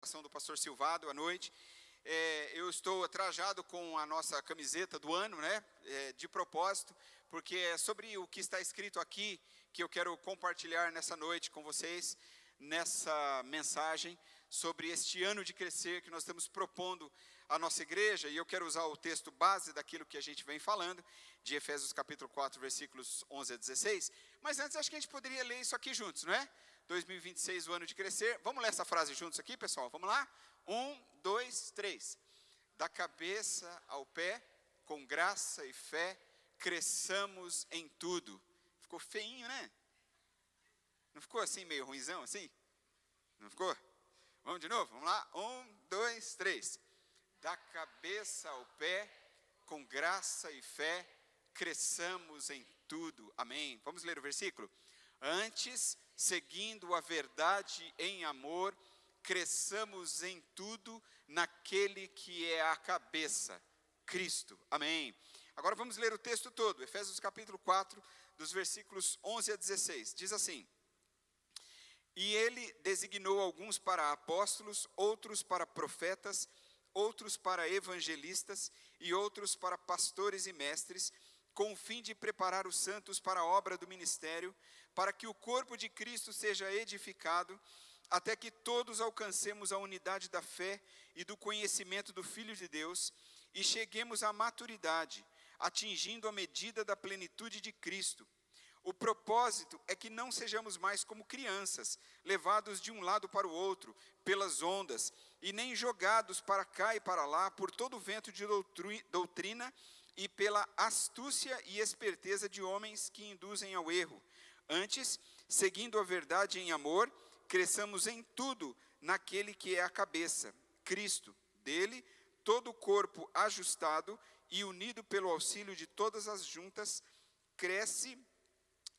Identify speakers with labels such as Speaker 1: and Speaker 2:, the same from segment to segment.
Speaker 1: Ação do pastor Silvado à noite. Eu estou trajado com a nossa camiseta do ano, né? De propósito, porque é sobre o que está escrito aqui que eu quero compartilhar nessa noite com vocês, nessa mensagem sobre este ano de crescer que nós estamos propondo à nossa igreja. E eu quero usar o texto base daquilo que a gente vem falando, de Efésios capítulo 4, versículos 11 a 16. Mas antes, acho que a gente poderia ler isso aqui juntos, não é? 2026, o ano de crescer. Vamos ler essa frase juntos aqui, pessoal? Vamos lá? 1, 2, 3. Da cabeça ao pé, com graça e fé, cresçamos em tudo. Ficou feinho, né? Não ficou assim, meio ruinzão, assim? Não ficou? Vamos de novo? Vamos lá? 1, 2, 3. Da cabeça ao pé, com graça e fé, cresçamos em tudo. Amém. Vamos ler o versículo? Antes, seguindo a verdade em amor, cresçamos em tudo naquele que é a cabeça, Cristo. Amém. Agora vamos ler o texto todo, Efésios capítulo 4, dos versículos 11 a 16. Diz assim: E ele designou alguns para apóstolos, outros para profetas, outros para evangelistas e outros para pastores e mestres, com o fim de preparar os santos para a obra do ministério, para que o corpo de Cristo seja edificado, até que todos alcancemos a unidade da fé e do conhecimento do Filho de Deus, e cheguemos à maturidade, atingindo a medida da plenitude de Cristo. O propósito é que não sejamos mais como crianças, levados de um lado para o outro, pelas ondas, e nem jogados para cá e para lá, por todo o vento de doutrina, e pela astúcia e esperteza de homens que induzem ao erro. Antes, seguindo a verdade em amor, cresçamos em tudo naquele que é a cabeça, Cristo. Dele, todo o corpo ajustado e unido pelo auxílio de todas as juntas, cresce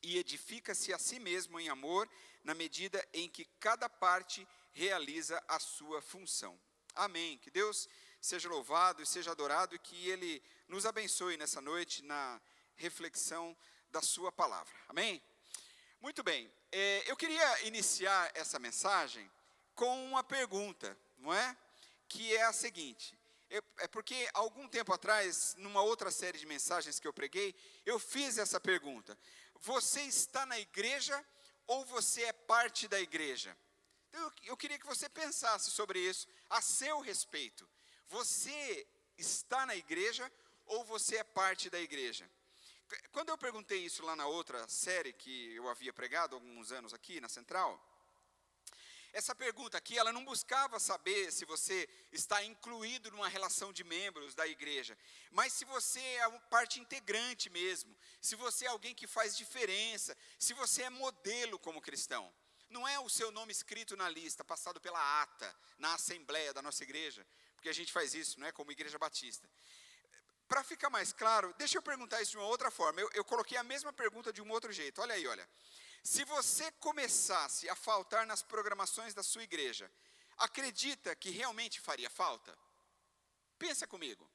Speaker 1: e edifica-se a si mesmo em amor, na medida em que cada parte realiza a sua função. Amém. Que Deus seja louvado e seja adorado, e que Ele nos abençoe nessa noite na reflexão da sua palavra. Amém? Muito bem. Eu queria iniciar essa mensagem com uma pergunta, não é? Que é a seguinte. É porque algum tempo atrás, numa outra série de mensagens que eu preguei, eu fiz essa pergunta: você está na igreja ou você é parte da igreja? Então, eu queria que você pensasse sobre isso a seu respeito. Você está na igreja ou você é parte da igreja? Quando eu perguntei isso lá na outra série que eu havia pregado há alguns anos aqui na Central, essa pergunta aqui, ela não buscava saber se você está incluído numa relação de membros da igreja, mas se você é uma parte integrante mesmo, se você é alguém que faz diferença, se você é modelo como cristão. Não é o seu nome escrito na lista, passado pela ata, na assembleia da nossa igreja, porque a gente faz isso, não é, como igreja batista. Para ficar mais claro, deixa eu perguntar isso de uma outra forma. Eu coloquei a mesma pergunta de um outro jeito. Olha aí, olha. Se você começasse a faltar nas programações da sua igreja, acredita que realmente faria falta? Pensa comigo.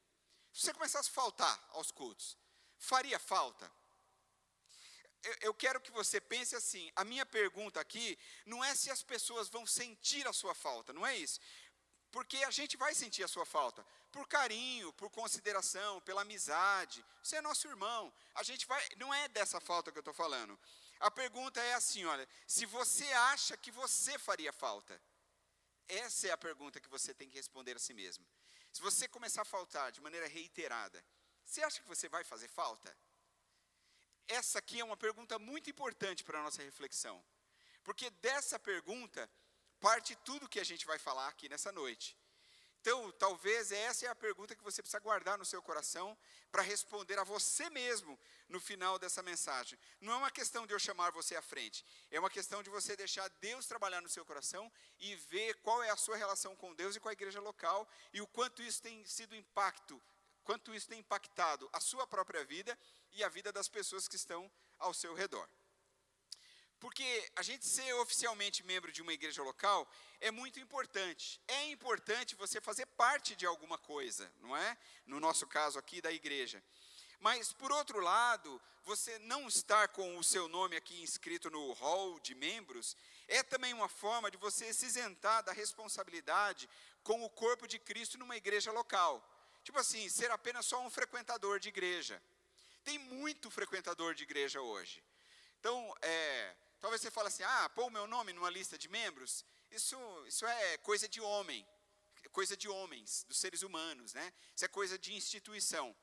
Speaker 1: Se você começasse a faltar aos cultos, faria falta? Eu quero que você pense assim, a minha pergunta aqui não é se as pessoas vão sentir a sua falta, não é isso. Porque a gente vai sentir a sua falta, por carinho, por consideração, pela amizade. Você é nosso irmão. A gente vai, não é dessa falta que eu estou falando. A pergunta é assim, olha, se você acha que você faria falta, essa é a pergunta que você tem que responder a si mesmo. Se você começar a faltar de maneira reiterada, você acha que você vai fazer falta? Essa aqui é uma pergunta muito importante para a nossa reflexão, porque dessa pergunta parte tudo que a gente vai falar aqui nessa noite. Então, talvez essa é a pergunta que você precisa guardar no seu coração para responder a você mesmo no final dessa mensagem. Não é uma questão de eu chamar você à frente, é uma questão de você deixar Deus trabalhar no seu coração e ver qual é a sua relação com Deus e com a igreja local e o quanto isso tem sido quanto isso tem impactado a sua própria vida e a vida das pessoas que estão ao seu redor. Porque a gente ser oficialmente membro de uma igreja local é muito importante. É importante você fazer parte de alguma coisa, não é? No nosso caso aqui, da igreja. Mas, por outro lado, você não estar com o seu nome aqui inscrito no hall de membros, é também uma forma de você se isentar da responsabilidade com o corpo de Cristo numa igreja local. Tipo assim, ser apenas só um frequentador de igreja. Tem muito frequentador de igreja hoje. Então, talvez você fale assim, pôr o meu nome numa lista de membros, isso é coisa de homem, coisa de homens, dos seres humanos, né? Isso é coisa de instituição.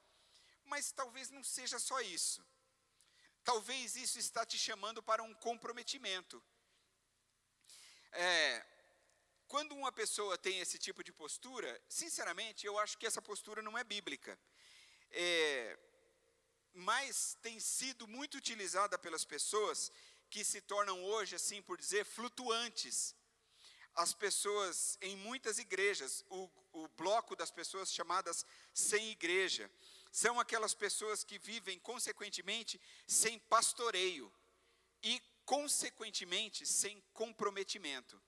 Speaker 1: Mas talvez não seja só isso. Talvez isso está te chamando para um comprometimento. Quando uma pessoa tem esse tipo de postura, sinceramente, eu acho que essa postura não é bíblica. Mas tem sido muito utilizada pelas pessoas que se tornam hoje, assim por dizer, flutuantes. As pessoas, em muitas igrejas, o bloco das pessoas chamadas sem igreja, são aquelas pessoas que vivem, consequentemente, sem pastoreio e, consequentemente, sem comprometimento.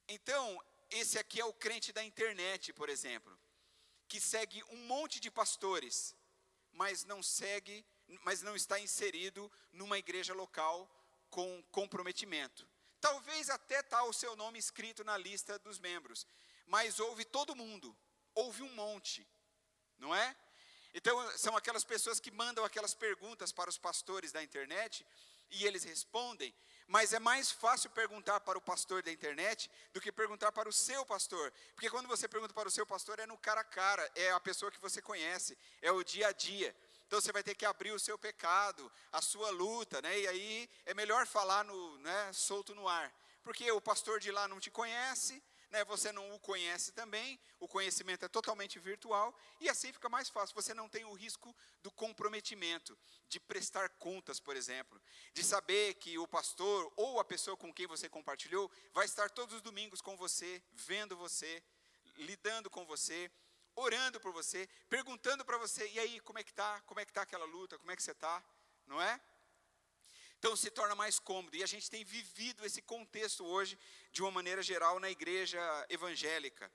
Speaker 1: Então, esse aqui é o crente da internet, por exemplo, que segue um monte de pastores, mas não está inserido numa igreja local com comprometimento. Talvez até está o seu nome escrito na lista dos membros, mas ouve todo mundo, ouve um monte, não é? Então, são aquelas pessoas que mandam aquelas perguntas para os pastores da internet, e eles respondem, mas é mais fácil perguntar para o pastor da internet do que perguntar para o seu pastor, porque quando você pergunta para o seu pastor, é no cara a cara, é a pessoa que você conhece, é o dia a dia. Então você vai ter que abrir o seu pecado, a sua luta, né? E aí é melhor falar solto no ar, porque o pastor de lá não te conhece, né? Você não o conhece também, o conhecimento é totalmente virtual, e assim fica mais fácil, você não tem o risco do comprometimento, de prestar contas, por exemplo, de saber que o pastor ou a pessoa com quem você compartilhou vai estar todos os domingos com você, vendo você, lidando com você, orando por você, perguntando para você, e aí, como é que está aquela luta, como é que você está, não é? Então se torna mais cômodo, e a gente tem vivido esse contexto hoje, de uma maneira geral, na igreja evangélica.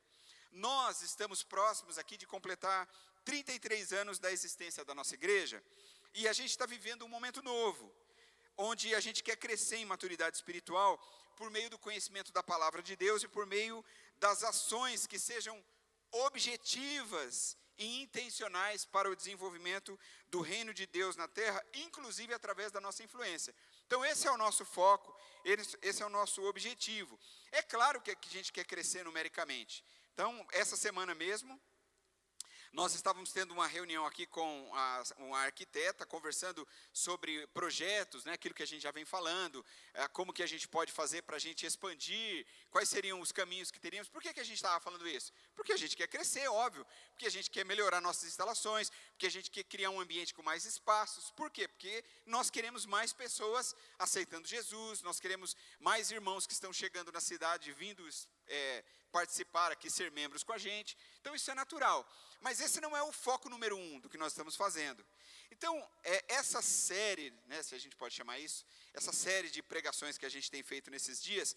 Speaker 1: Nós estamos próximos aqui de completar 33 anos da existência da nossa igreja, e a gente está vivendo um momento novo, onde a gente quer crescer em maturidade espiritual, por meio do conhecimento da palavra de Deus, e por meio das ações que sejam objetivas e intencionais para o desenvolvimento do reino de Deus na terra, inclusive através da nossa influência. Então esse é o nosso foco, esse é o nosso objetivo. É claro que a gente quer crescer numericamente. Então, essa semana mesmo, nós estávamos tendo uma reunião aqui com uma arquiteta, conversando sobre projetos, né, aquilo que a gente já vem falando, como que a gente pode fazer para a gente expandir, quais seriam os caminhos que teríamos. Por que a gente estava falando isso? Porque a gente quer crescer, óbvio, porque a gente quer melhorar nossas instalações, porque a gente quer criar um ambiente com mais espaços. Por quê? Porque nós queremos mais pessoas aceitando Jesus, nós queremos mais irmãos que estão chegando na cidade, vindo participar aqui, ser membros com a gente. Então isso é natural, mas esse não é o foco número 1 do que nós estamos fazendo. Então essa série, né, se a gente pode chamar isso, essa série de pregações que a gente tem feito nesses dias,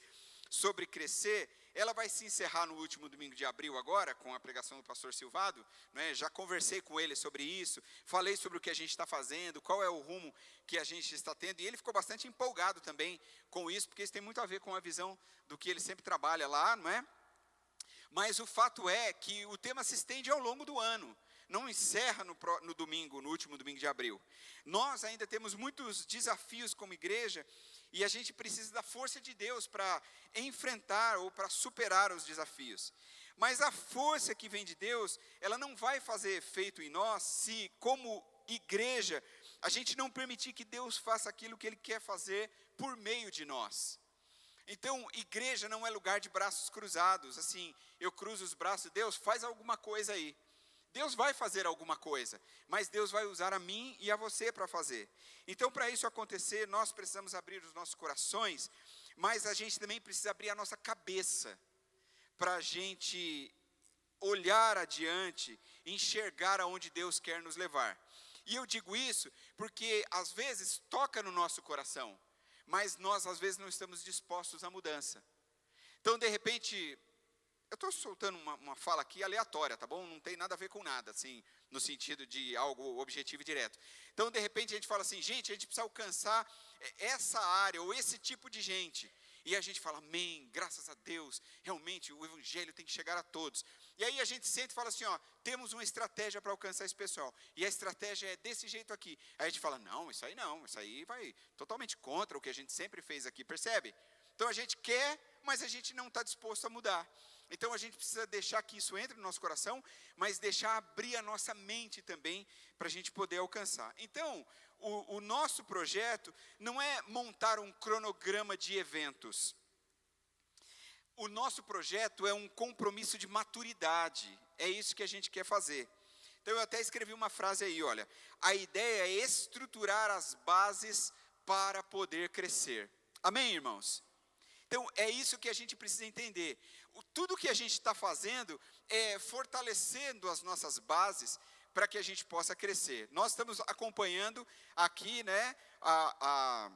Speaker 1: sobre crescer, ela vai se encerrar no último domingo de abril agora, com a pregação do pastor Silvado, né? Já conversei com ele sobre isso, falei sobre o que a gente está fazendo, qual é o rumo que a gente está tendo, e ele ficou bastante empolgado também com isso, porque isso tem muito a ver com a visão do que ele sempre trabalha lá, não é? Mas o fato é que o tema se estende ao longo do ano, não encerra no domingo, no último domingo de abril. Nós ainda temos muitos desafios como igreja, e a gente precisa da força de Deus para enfrentar ou para superar os desafios. Mas a força que vem de Deus, ela não vai fazer efeito em nós se, como igreja, a gente não permitir que Deus faça aquilo que Ele quer fazer por meio de nós. Então, igreja não é lugar de braços cruzados, assim, eu cruzo os braços, Deus faz alguma coisa aí. Deus vai fazer alguma coisa, mas Deus vai usar a mim e a você para fazer. Então, para isso acontecer, nós precisamos abrir os nossos corações, mas a gente também precisa abrir a nossa cabeça, para a gente olhar adiante, enxergar aonde Deus quer nos levar. E eu digo isso porque, às vezes, toca no nosso coração, mas nós, às vezes, não estamos dispostos à mudança. Então, de repente, Eu estou soltando uma fala aqui aleatória, tá bom? Não tem nada a ver com nada, assim, no sentido de algo objetivo e direto. Então, de repente, a gente fala assim, gente, a gente precisa alcançar essa área ou esse tipo de gente. E a gente fala, amém, graças a Deus, realmente o evangelho tem que chegar a todos. E aí a gente sente e fala assim, ó, temos uma estratégia para alcançar esse pessoal. E a estratégia é desse jeito aqui. Aí a gente fala, não, isso aí vai totalmente contra o que a gente sempre fez aqui, percebe? Então a gente quer, mas a gente não está disposto a mudar. Então a gente precisa deixar que isso entre no nosso coração, mas deixar abrir a nossa mente também, para a gente poder alcançar. Então, o nosso projeto não é montar um cronograma de eventos. O nosso projeto é um compromisso de maturidade. É isso que a gente quer fazer. Então eu até escrevi uma frase aí, olha. A ideia é estruturar as bases para poder crescer. Amém, irmãos? Então, é isso que a gente precisa entender. Tudo que a gente está fazendo é fortalecendo as nossas bases para que a gente possa crescer. Nós estamos acompanhando aqui, né, a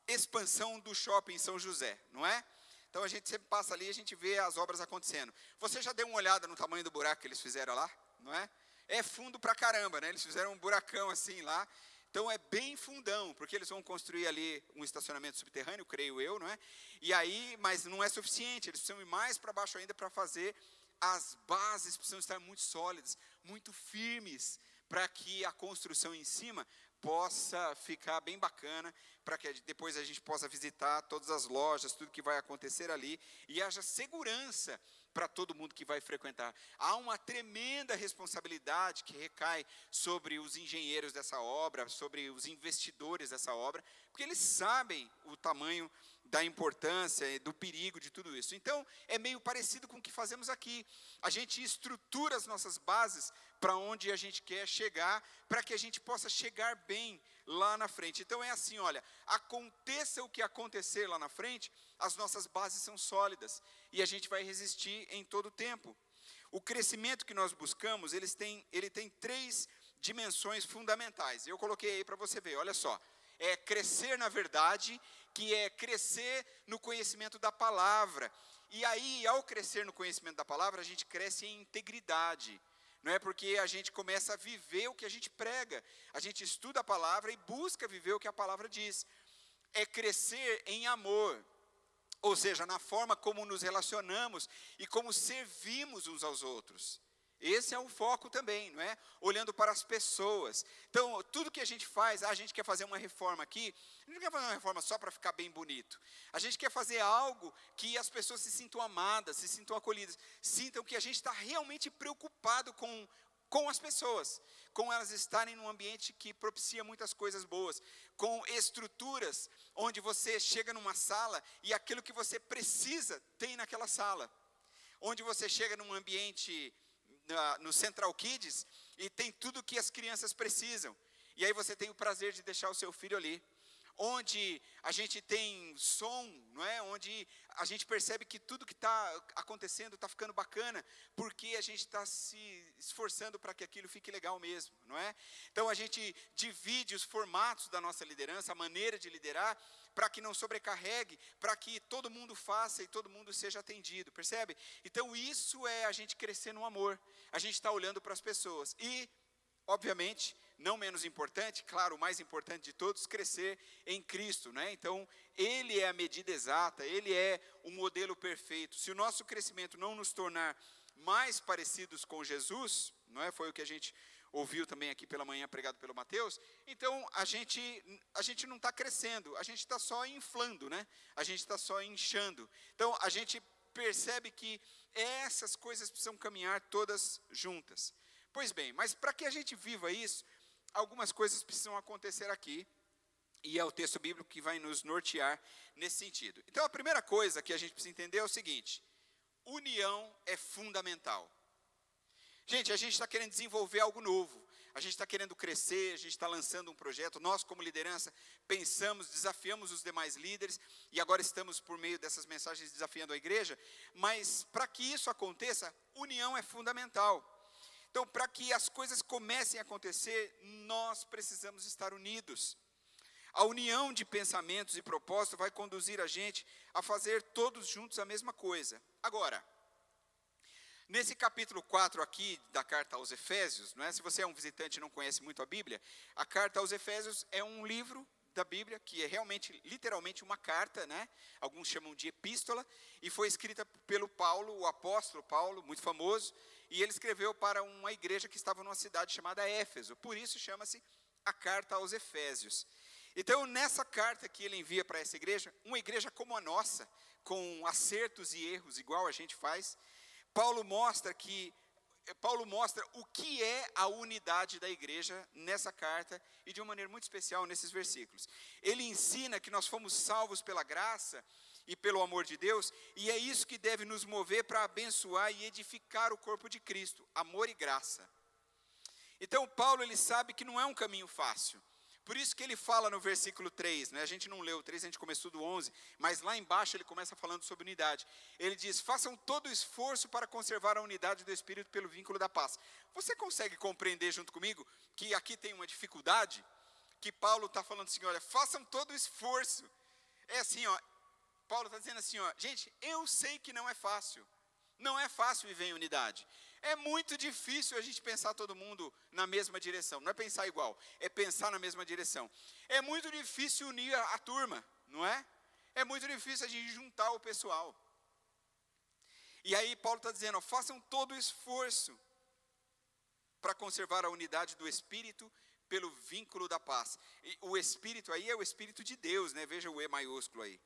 Speaker 1: expansão do shopping São José, não é? Então, a gente sempre passa ali e a gente vê as obras acontecendo. Você já deu uma olhada no tamanho do buraco que eles fizeram lá? Não é? É fundo pra caramba, né? Eles fizeram um buracão assim lá. Então, é bem fundão, porque eles vão construir ali um estacionamento subterrâneo, creio eu, não é? E aí, mas não é suficiente, eles precisam ir mais para baixo ainda para fazer, as bases precisam estar muito sólidas, muito firmes, para que a construção em cima possa ficar bem bacana, para que depois a gente possa visitar todas as lojas, tudo que vai acontecer ali, e haja segurança para todo mundo que vai frequentar. Há uma tremenda responsabilidade que recai sobre os engenheiros dessa obra, sobre os investidores dessa obra, porque eles sabem o tamanho da importância e do perigo de tudo isso. Então, é meio parecido com o que fazemos aqui. A gente estrutura as nossas bases para onde a gente quer chegar, para que a gente possa chegar bem lá na frente. Então, é assim, olha, aconteça o que acontecer lá na frente, as nossas bases são sólidas e a gente vai resistir em todo o tempo. O crescimento que nós buscamos, ele tem 3 dimensões fundamentais. Eu coloquei aí para você ver, olha só. É crescer na verdade, que é crescer no conhecimento da palavra. E aí, ao crescer no conhecimento da palavra, a gente cresce em integridade. Não é porque a gente começa a viver o que a gente prega. A gente estuda a palavra e busca viver o que a palavra diz. É crescer em amor. Ou seja, na forma como nos relacionamos e como servimos uns aos outros. Esse é o foco também, não é? Olhando para as pessoas. Então, tudo que a gente faz, a gente quer fazer uma reforma aqui, a gente não quer fazer uma reforma só para ficar bem bonito. A gente quer fazer algo que as pessoas se sintam amadas, se sintam acolhidas, sintam que a gente está realmente preocupado com as pessoas, com elas estarem num ambiente que propicia muitas coisas boas, com estruturas onde você chega numa sala e aquilo que você precisa tem naquela sala. Onde você chega num ambiente no Central Kids e tem tudo que as crianças precisam. E aí você tem o prazer de deixar o seu filho ali. Onde a gente tem som, não é? Onde a gente percebe que tudo que está acontecendo está ficando bacana, porque a gente está se esforçando para que aquilo fique legal mesmo, não é? Então a gente divide os formatos da nossa liderança, a maneira de liderar, para que não sobrecarregue, para que todo mundo faça e todo mundo seja atendido, percebe? Então isso é a gente crescer no amor, a gente está olhando para as pessoas e, obviamente, não menos importante, claro, o mais importante de todos, crescer em Cristo, né? Então, Ele é a medida exata, Ele é o modelo perfeito. Se o nosso crescimento não nos tornar mais parecidos com Jesus, não é? Foi o que a gente ouviu também aqui pela manhã, pregado pelo Mateus, então a gente não está crescendo, a gente está só inflando, né? A gente está só inchando. Então, a gente percebe que essas coisas precisam caminhar todas juntas. Pois bem, mas para que a gente viva isso, algumas coisas precisam acontecer aqui, e é o texto bíblico que vai nos nortear nesse sentido. Então, a primeira coisa que a gente precisa entender é o seguinte: união é fundamental. Gente, a gente está querendo desenvolver algo novo, a gente está querendo crescer, a gente está lançando um projeto, nós como liderança pensamos, desafiamos os demais líderes, e agora estamos por meio dessas mensagens desafiando a igreja, mas para que isso aconteça, união é fundamental. Então, para que as coisas comecem a acontecer, nós precisamos estar unidos. A união de pensamentos e propósitos vai conduzir a gente a fazer todos juntos a mesma coisa. Agora, Nesse capítulo 4 aqui da carta aos Efésios, não é? Se você é um visitante e não conhece muito a Bíblia, a carta aos Efésios é um livro da Bíblia, que é realmente, literalmente uma carta, né? Alguns chamam de epístola, e foi escrita pelo Paulo, o apóstolo Paulo, muito famoso, e ele escreveu para uma igreja que estava numa cidade chamada Éfeso, por isso chama-se a carta aos Efésios. Então, nessa carta que ele envia para essa igreja, uma igreja como a nossa, com acertos e erros, igual a gente faz, Paulo mostra o que é a unidade da igreja nessa carta e de uma maneira muito especial nesses versículos. Ele ensina que nós fomos salvos pela graça e pelo amor de Deus, e é isso que deve nos mover para abençoar e edificar o corpo de Cristo, amor e graça. Então Paulo, ele sabe que não é um caminho fácil. Por isso que ele fala no versículo 3, né? A gente não leu o 3, a gente começou do 11, mas lá embaixo ele começa falando sobre unidade. Ele diz, façam todo o esforço para conservar a unidade do Espírito pelo vínculo da paz. Você consegue compreender junto comigo que aqui tem uma dificuldade? Que Paulo está falando assim, olha, façam todo o esforço. É assim, ó, Paulo está dizendo assim, ó, gente, eu sei que não é fácil. Não é fácil viver em unidade. É muito difícil a gente pensar todo mundo na mesma direção. Não é pensar igual, é pensar na mesma direção. É muito difícil unir a turma, não é? É muito difícil a gente juntar o pessoal. E aí Paulo está dizendo, ó, façam todo o esforço para conservar a unidade do Espírito pelo vínculo da paz. E o Espírito aí é o Espírito de Deus, né? Veja o E maiúsculo aí.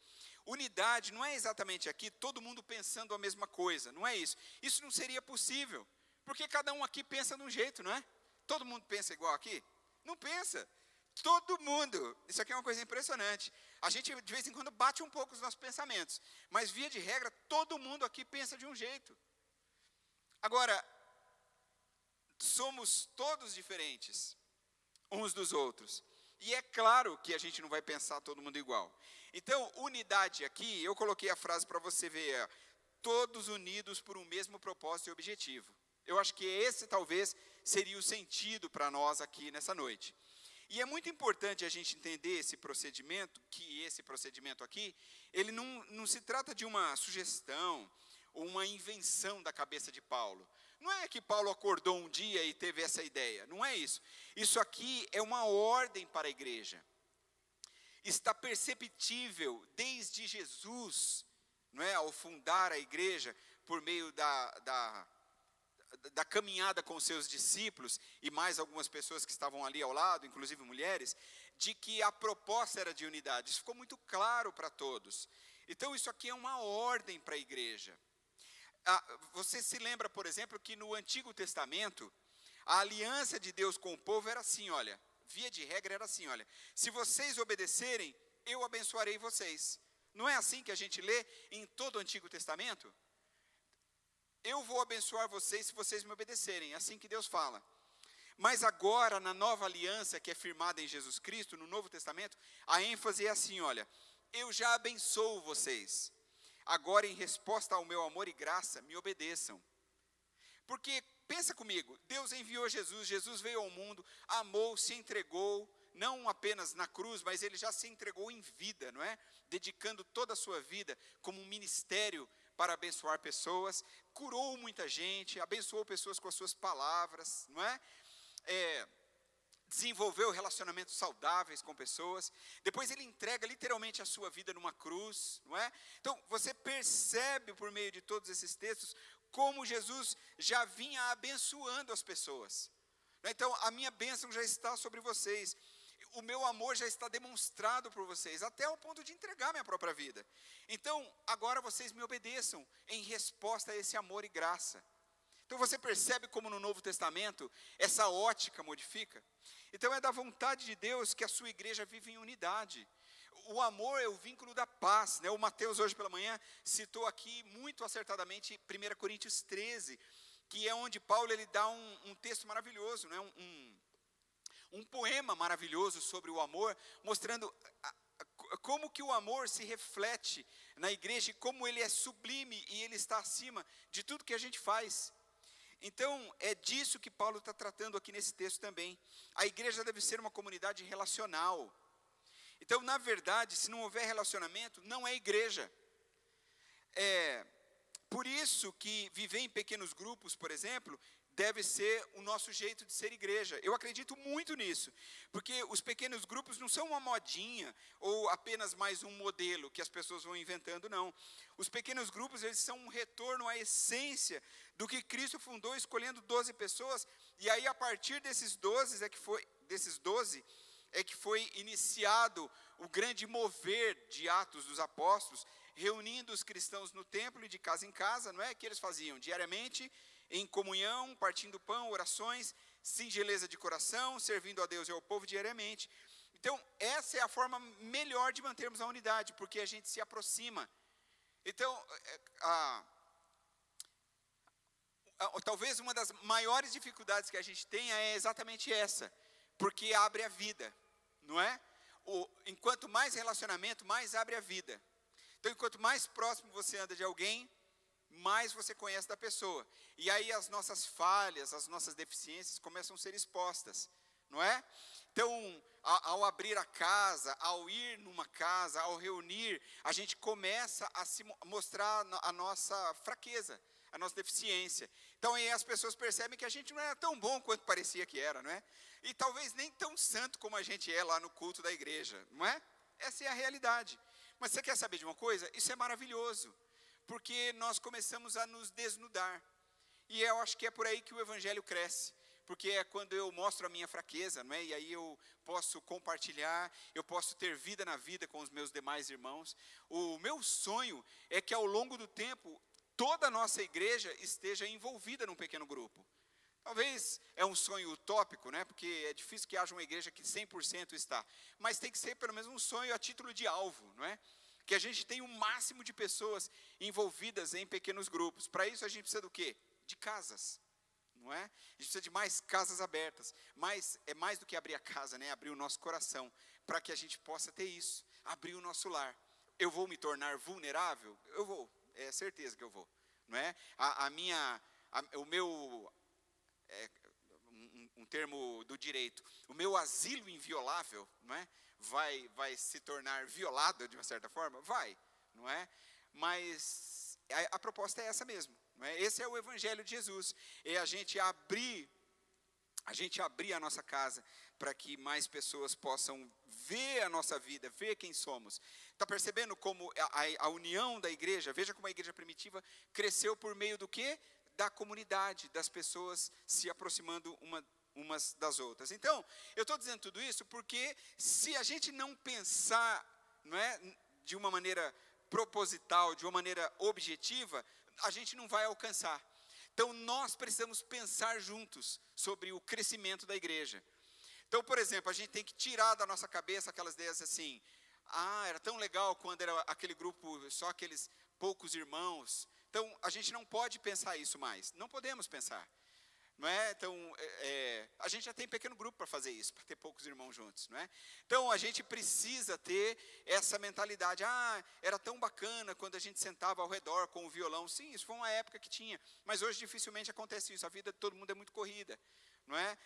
Speaker 1: Unidade não é exatamente aqui todo mundo pensando a mesma coisa, não é isso. Isso não seria possível, porque cada um aqui pensa de um jeito, não é? Todo mundo pensa igual aqui? Não pensa. Todo mundo. Isso aqui é uma coisa impressionante. A gente de vez em quando bate um pouco os nossos pensamentos, mas via de regra, todo mundo aqui pensa de um jeito. Agora, somos todos diferentes uns dos outros. E é claro que a gente não vai pensar todo mundo igual. Então, unidade aqui, eu coloquei a frase para você ver, todos unidos por um mesmo propósito e objetivo. Eu acho que esse talvez seria o sentido para nós aqui nessa noite. E é muito importante a gente entender esse procedimento, que esse procedimento aqui, ele não se trata de uma sugestão ou uma invenção da cabeça de Paulo. Não é que Paulo acordou um dia e teve essa ideia, não é isso. Isso aqui é uma ordem para a igreja. Está perceptível desde Jesus, não é, ao fundar a igreja, por meio da caminhada com os seus discípulos, e mais algumas pessoas que estavam ali ao lado, inclusive mulheres, de que a proposta era de unidade. Isso ficou muito claro para todos. Então isso aqui é uma ordem para a igreja. Você se lembra, por exemplo, que no Antigo Testamento, a aliança de Deus com o povo era assim, olha, via de regra era assim, olha, se vocês obedecerem, eu abençoarei vocês. Não é assim que a gente lê em todo o Antigo Testamento? Eu vou abençoar vocês se vocês me obedecerem, é assim que Deus fala. Mas agora, na nova aliança que é firmada em Jesus Cristo, no Novo Testamento, a ênfase é assim, olha, eu já abençoo vocês. Agora, em resposta ao meu amor e graça, me obedeçam. Porque, pensa comigo, Deus enviou Jesus, Jesus veio ao mundo, amou, se entregou, não apenas na cruz, mas ele já se entregou em vida, não é? Dedicando toda a sua vida como um ministério para abençoar pessoas, curou muita gente, abençoou pessoas com as suas palavras, não é? Desenvolveu relacionamentos saudáveis com pessoas, depois ele entrega literalmente a sua vida numa cruz, não é? Então, você percebe por meio de todos esses textos, como Jesus já vinha abençoando as pessoas. Então, a minha bênção já está sobre vocês, o meu amor já está demonstrado por vocês, até ao ponto de entregar minha própria vida. Então, agora vocês me obedeçam, em resposta a esse amor e graça. Então você percebe como no Novo Testamento essa ótica modifica? Então é da vontade de Deus que a sua igreja vive em unidade. O amor é o vínculo da paz, né? O Mateus hoje pela manhã citou aqui muito acertadamente 1 Coríntios 13, que é onde Paulo ele dá um texto maravilhoso, né? Um poema maravilhoso sobre o amor, mostrando como que o amor se reflete na igreja e como ele é sublime e ele está acima de tudo que a gente faz. Então, é disso que Paulo está tratando aqui nesse texto também. A igreja deve ser uma comunidade relacional. Então, na verdade, se não houver relacionamento, não é igreja. Por isso que viver em pequenos grupos, por exemplo, deve ser o nosso jeito de ser igreja. Eu acredito muito nisso, porque os pequenos grupos não são uma modinha ou apenas mais um modelo que as pessoas vão inventando, não. Os pequenos grupos, eles são um retorno à essência do que Cristo fundou, escolhendo 12 pessoas, e aí a partir desses 12 é que foi iniciado o grande mover de Atos dos Apóstolos, reunindo os cristãos no templo e de casa em casa, não é? Que eles faziam diariamente, em comunhão, partindo pão, orações, singeleza de coração, servindo a Deus e ao povo diariamente. Então, essa é a forma melhor de mantermos a unidade, porque a gente se aproxima. Então, talvez uma das maiores dificuldades que a gente tenha é exatamente essa, porque abre a vida, não é? Enquanto mais relacionamento, mais abre a vida. Então, enquanto mais próximo você anda de alguém, mais você conhece da pessoa. E aí as nossas falhas, as nossas deficiências começam a ser expostas, não é? Então, ao abrir a casa, ao ir numa casa, ao reunir, a gente começa a se mostrar a nossa fraqueza, a nossa deficiência. Então, aí as pessoas percebem que a gente não era tão bom quanto parecia que era, não é? E talvez nem tão santo como a gente é lá no culto da igreja, não é? Essa é a realidade. Mas você quer saber de uma coisa? Isso é maravilhoso, porque nós começamos a nos desnudar. E eu acho que é por aí que o evangelho cresce, porque é quando eu mostro a minha fraqueza, não é? E aí eu posso compartilhar, eu posso ter vida na vida com os meus demais irmãos. O meu sonho é que ao longo do tempo, toda a nossa igreja esteja envolvida num pequeno grupo. Talvez é um sonho utópico, né? Porque é difícil que haja uma igreja que 100% está. Mas tem que ser pelo menos um sonho a título de alvo, não é? Que a gente tenha o máximo de pessoas envolvidas em pequenos grupos. Para isso a gente precisa do quê? De casas, não é? A gente precisa de mais casas abertas. Mas é mais do que abrir a casa, né? Abrir o nosso coração, para que a gente possa ter isso. Abrir o nosso lar. Eu vou me tornar vulnerável? Eu vou, é certeza que eu vou, não é? O meu... um termo do direito, o meu asilo inviolável, não é? Vai se tornar violado de uma certa forma? Vai, não é? Mas a proposta é essa mesmo, não é? Esse é o evangelho de Jesus, é a gente abrir a nossa casa para que mais pessoas possam ver a nossa vida, ver quem somos. Está percebendo como a união da igreja, veja como a igreja primitiva cresceu por meio do quê? Da comunidade, das pessoas se aproximando umas das outras. Então, eu estou dizendo tudo isso porque se a gente não pensar, não é, de uma maneira proposital, de uma maneira objetiva, a gente não vai alcançar. Então, nós precisamos pensar juntos sobre o crescimento da igreja. Então, por exemplo, a gente tem que tirar da nossa cabeça aquelas ideias assim, era tão legal quando era aquele grupo, só aqueles poucos irmãos. Então, a gente não pode pensar isso mais, não podemos pensar, não é? Então, a gente já tem pequeno grupo para fazer isso, para ter poucos irmãos juntos, não é? Então, a gente precisa ter essa mentalidade, era tão bacana quando a gente sentava ao redor com o violão. Sim, isso foi uma época que tinha, mas hoje dificilmente acontece isso, a vida de todo mundo é muito corrida, não é?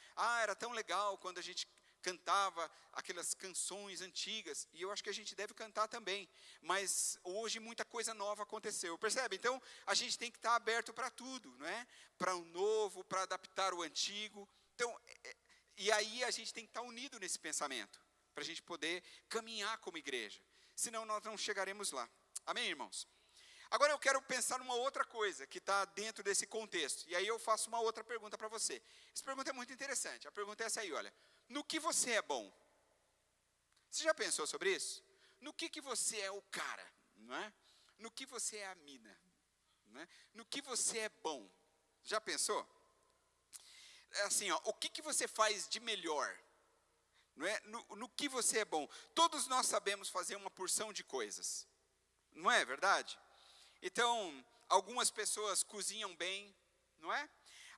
Speaker 1: Era tão legal quando a gente cantava aquelas canções antigas, e eu acho que a gente deve cantar também, mas hoje muita coisa nova aconteceu, percebe? Então, a gente tem que estar aberto para tudo, não é? Para o novo, para adaptar o antigo. Então, e aí a gente tem que estar unido nesse pensamento, para a gente poder caminhar como igreja, senão nós não chegaremos lá. Amém, irmãos? Agora eu quero pensar numa outra coisa que está dentro desse contexto, e aí eu faço uma outra pergunta para você. Essa pergunta é muito interessante, a pergunta é essa aí, olha, no que você é bom? Você já pensou sobre isso? No que você é o cara, não é? No que você é a mina, não é? No que você é bom? Já pensou? É assim, o que você faz de melhor? Não é? No que você é bom? Todos nós sabemos fazer uma porção de coisas, não é verdade? Então, algumas pessoas cozinham bem, não é?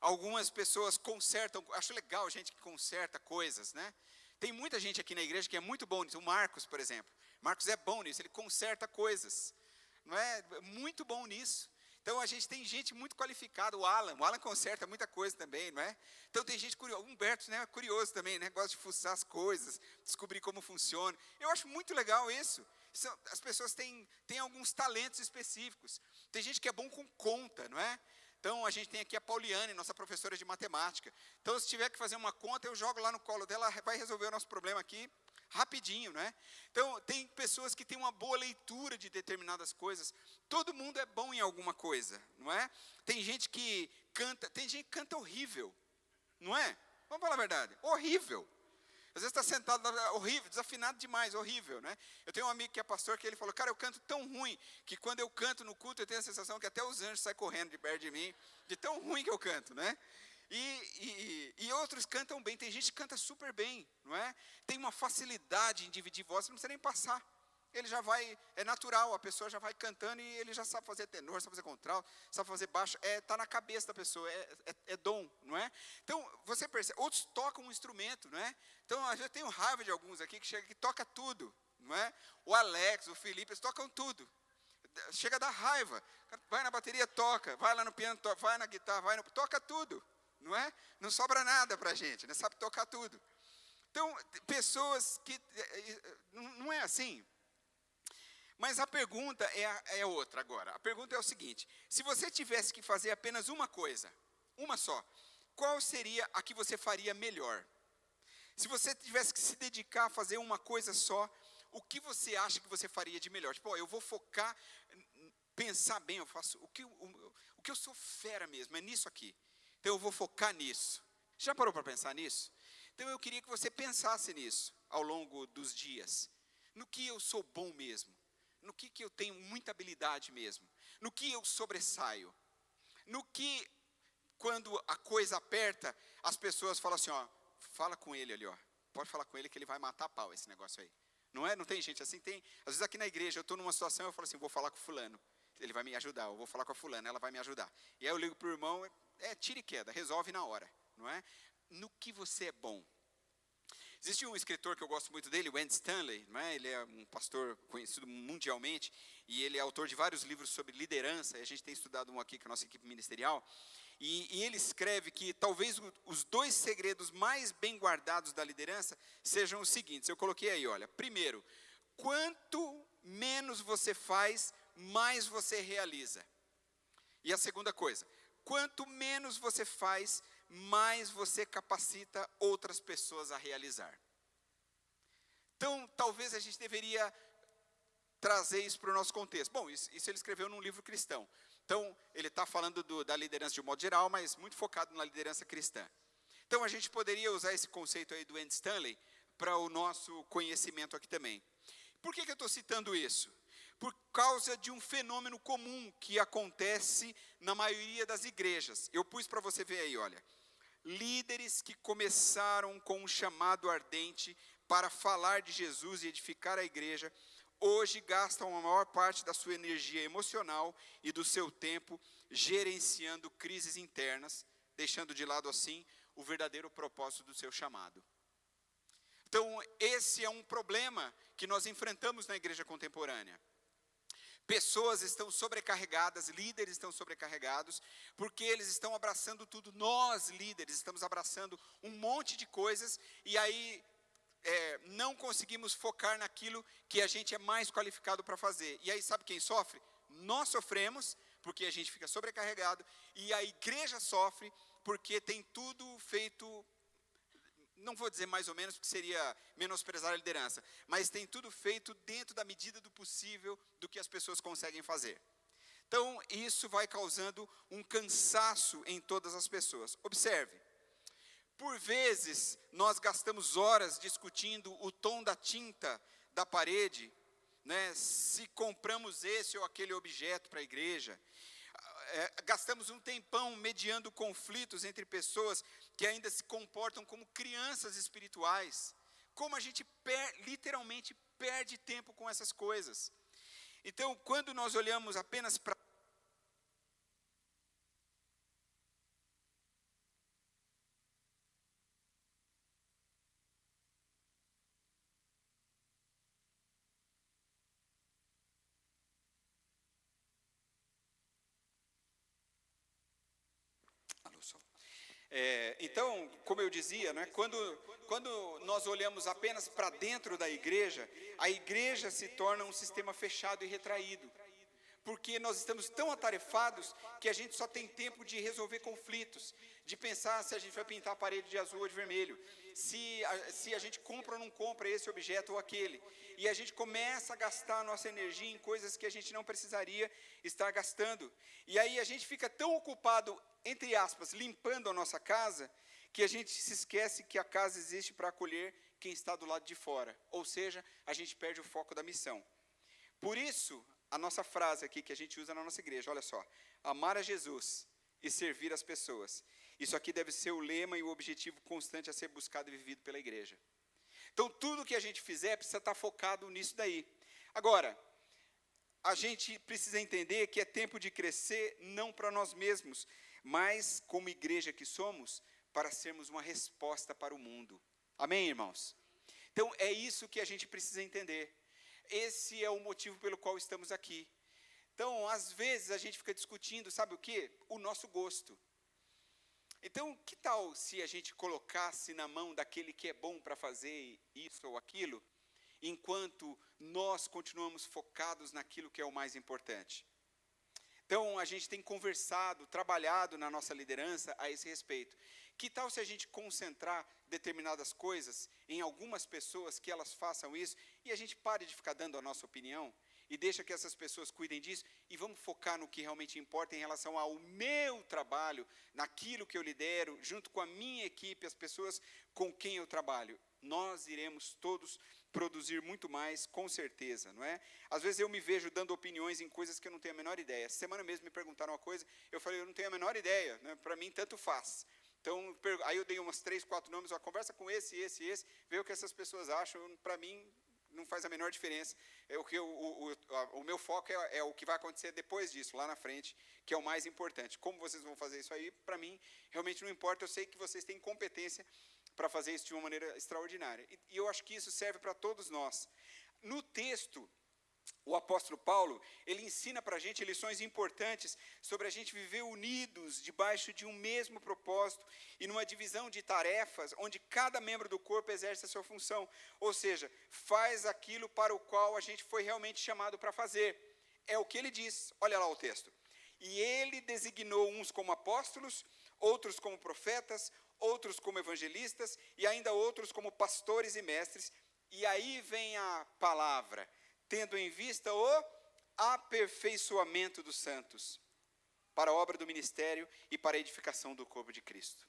Speaker 1: Algumas pessoas consertam, acho legal gente que conserta coisas, né? Tem muita gente aqui na igreja que é muito bom nisso. O Marcos, por exemplo. Marcos é bom nisso, ele conserta coisas, não é? Muito bom nisso. Então, a gente tem gente muito qualificada, o Alan conserta muita coisa também, não é? Então, tem gente curiosa, o Humberto, né, curioso também, né, gosta de fuçar as coisas, descobrir como funciona. Eu acho muito legal isso. As pessoas têm alguns talentos específicos. Tem gente que é bom com conta, não é? Então, a gente tem aqui a Pauliane, nossa professora de matemática. Então, se tiver que fazer uma conta, eu jogo lá no colo dela, vai resolver o nosso problema aqui rapidinho, né? Então, tem pessoas que têm uma boa leitura de determinadas coisas. Todo mundo é bom em alguma coisa, não é? Tem gente que canta horrível, não é? Vamos falar a verdade, horrível. Às vezes está sentado lá, horrível, desafinado demais, horrível, né? Eu tenho um amigo que é pastor, que ele falou, cara, eu canto tão ruim, que quando eu canto no culto, eu tenho a sensação que até os anjos saem correndo de perto de mim, de tão ruim que eu canto, né? E outros cantam bem, tem gente que canta super bem, não é? Tem uma facilidade em dividir voz, não precisa nem passar. Ele já vai, é natural, a pessoa já vai cantando e ele já sabe fazer tenor, sabe fazer contralto, sabe fazer baixo, está na cabeça da pessoa, é dom, não é? Então, você percebe, outros tocam um instrumento, não é? Então, eu tenho raiva de alguns aqui que chega que toca tudo, não é? O Alex, o Felipe, eles tocam tudo. Chega a dar raiva, vai na bateria, toca, vai lá no piano, toca, vai na guitarra, toca tudo, não é? Não sobra nada para a gente, né? Sabe tocar tudo. Então, pessoas que, não é assim. Mas a pergunta é outra agora. A pergunta é o seguinte: se você tivesse que fazer apenas uma coisa, uma só, qual seria a que você faria melhor? Se você tivesse que se dedicar a fazer uma coisa só, o que você acha que você faria de melhor? Tipo, eu vou focar, pensar bem, eu faço o que eu sou fera mesmo, é nisso aqui. Então eu vou focar nisso. Já parou para pensar nisso? Então eu queria que você pensasse nisso ao longo dos dias. No que eu sou bom mesmo. No que eu tenho muita habilidade mesmo, no que eu sobressaio, no que, quando a coisa aperta, as pessoas falam assim, ó, fala com ele ali, ó, pode falar com ele que ele vai matar a pau esse negócio aí, não é? Não tem gente assim, tem, às vezes aqui na igreja, eu estou numa situação, eu falo assim, vou falar com fulano, ele vai me ajudar, eu vou falar com a fulana, ela vai me ajudar, e aí eu ligo para o irmão, tira e queda, resolve na hora, não é? No que você é bom. Existe um escritor que eu gosto muito dele, o Andy Stanley, não é? Ele é um pastor conhecido mundialmente, e ele é autor de vários livros sobre liderança, e a gente tem estudado um aqui com a nossa equipe ministerial, e ele escreve que talvez os 2 segredos mais bem guardados da liderança sejam os seguintes, eu coloquei aí, olha, primeiro, quanto menos você faz, mais você realiza. E a segunda coisa, quanto menos você faz, mais você capacita outras pessoas a realizar. Então, talvez a gente deveria trazer isso para o nosso contexto. Bom, isso ele escreveu num livro cristão. Então, ele está falando da liderança de um modo geral, mas muito focado na liderança cristã. Então, a gente poderia usar esse conceito aí do Andy Stanley para o nosso conhecimento aqui também. Por que eu estou citando isso? Por causa de um fenômeno comum que acontece na maioria das igrejas. Eu pus para você ver aí, olha. Líderes que começaram com um chamado ardente para falar de Jesus e edificar a igreja, hoje gastam a maior parte da sua energia emocional e do seu tempo gerenciando crises internas, deixando de lado assim o verdadeiro propósito do seu chamado. Então, esse é um problema que nós enfrentamos na igreja contemporânea. Pessoas estão sobrecarregadas, líderes estão sobrecarregados, porque eles estão abraçando tudo. Nós, líderes, estamos abraçando um monte de coisas, e aí não conseguimos focar naquilo que a gente é mais qualificado para fazer. E aí sabe quem sofre? Nós sofremos, porque a gente fica sobrecarregado, e a igreja sofre, porque tem tudo feito... Não vou dizer mais ou menos, porque seria menosprezar a liderança, mas tem tudo feito dentro da medida do possível do que as pessoas conseguem fazer. Então, isso vai causando um cansaço em todas as pessoas. Observe, por vezes, nós gastamos horas discutindo o tom da tinta da parede, né, se compramos esse ou aquele objeto para a igreja. Gastamos um tempão mediando conflitos entre pessoas que ainda se comportam como crianças espirituais. Como a gente literalmente perde tempo com essas coisas. Então, quando nós olhamos apenas para Então, como eu dizia, né, quando nós olhamos apenas para dentro da igreja, a igreja se torna um sistema fechado e retraído. Porque nós estamos tão atarefados que a gente só tem tempo de resolver conflitos, de pensar se a gente vai pintar a parede de azul ou de vermelho, se a gente compra ou não compra esse objeto ou aquele. E a gente começa a gastar a nossa energia em coisas que a gente não precisaria estar gastando. E aí a gente fica tão ocupado, entre aspas, limpando a nossa casa, que a gente se esquece que a casa existe para acolher quem está do lado de fora. Ou seja, a gente perde o foco da missão. Por isso, a nossa frase aqui que a gente usa na nossa igreja, olha só, amar a Jesus e servir as pessoas. Isso aqui deve ser o lema e o objetivo constante a ser buscado e vivido pela igreja. Então, tudo que a gente fizer precisa estar focado nisso daí. Agora, a gente precisa entender que é tempo de crescer não para nós mesmos, mas como igreja que somos, para sermos uma resposta para o mundo. Amém, irmãos? Então, é isso que a gente precisa entender. Esse é o motivo pelo qual estamos aqui. Então, às vezes, a gente fica discutindo, sabe o quê? O nosso gosto. Então, que tal se a gente colocasse na mão daquele que é bom para fazer isso ou aquilo, enquanto nós continuamos focados naquilo que é o mais importante? Então, a gente tem conversado, trabalhado na nossa liderança a esse respeito. Que tal se a gente concentrar determinadas coisas em algumas pessoas que elas façam isso e a gente pare de ficar dando a nossa opinião e deixa que essas pessoas cuidem disso e vamos focar no que realmente importa em relação ao meu trabalho, naquilo que eu lidero, junto com a minha equipe, as pessoas com quem eu trabalho. Nós iremos todos produzir muito mais, com certeza, não é? Às vezes eu me vejo dando opiniões em coisas que eu não tenho a menor ideia. Essa semana mesmo me perguntaram uma coisa, eu falei, eu não tenho a menor ideia, né? Para mim tanto faz. Então, aí eu dei umas 3, 4 nomes, ó, conversa com esse, vê o que essas pessoas acham, para mim não faz a menor diferença. O meu foco é o que vai acontecer depois disso, lá na frente, que é o mais importante. Como vocês vão fazer isso aí, para mim, realmente não importa, eu sei que vocês têm competência para fazer isso de uma maneira extraordinária. E eu acho que isso serve para todos nós. No texto, o apóstolo Paulo, ele ensina para a gente lições importantes sobre a gente viver unidos debaixo de um mesmo propósito e numa divisão de tarefas onde cada membro do corpo exerce a sua função, ou seja, faz aquilo para o qual a gente foi realmente chamado para fazer. É o que ele diz, olha lá o texto. E ele designou uns como apóstolos, outros como profetas, outros como evangelistas e ainda outros como pastores e mestres. E aí vem a palavra, tendo em vista o aperfeiçoamento dos santos, para a obra do ministério e para a edificação do corpo de Cristo.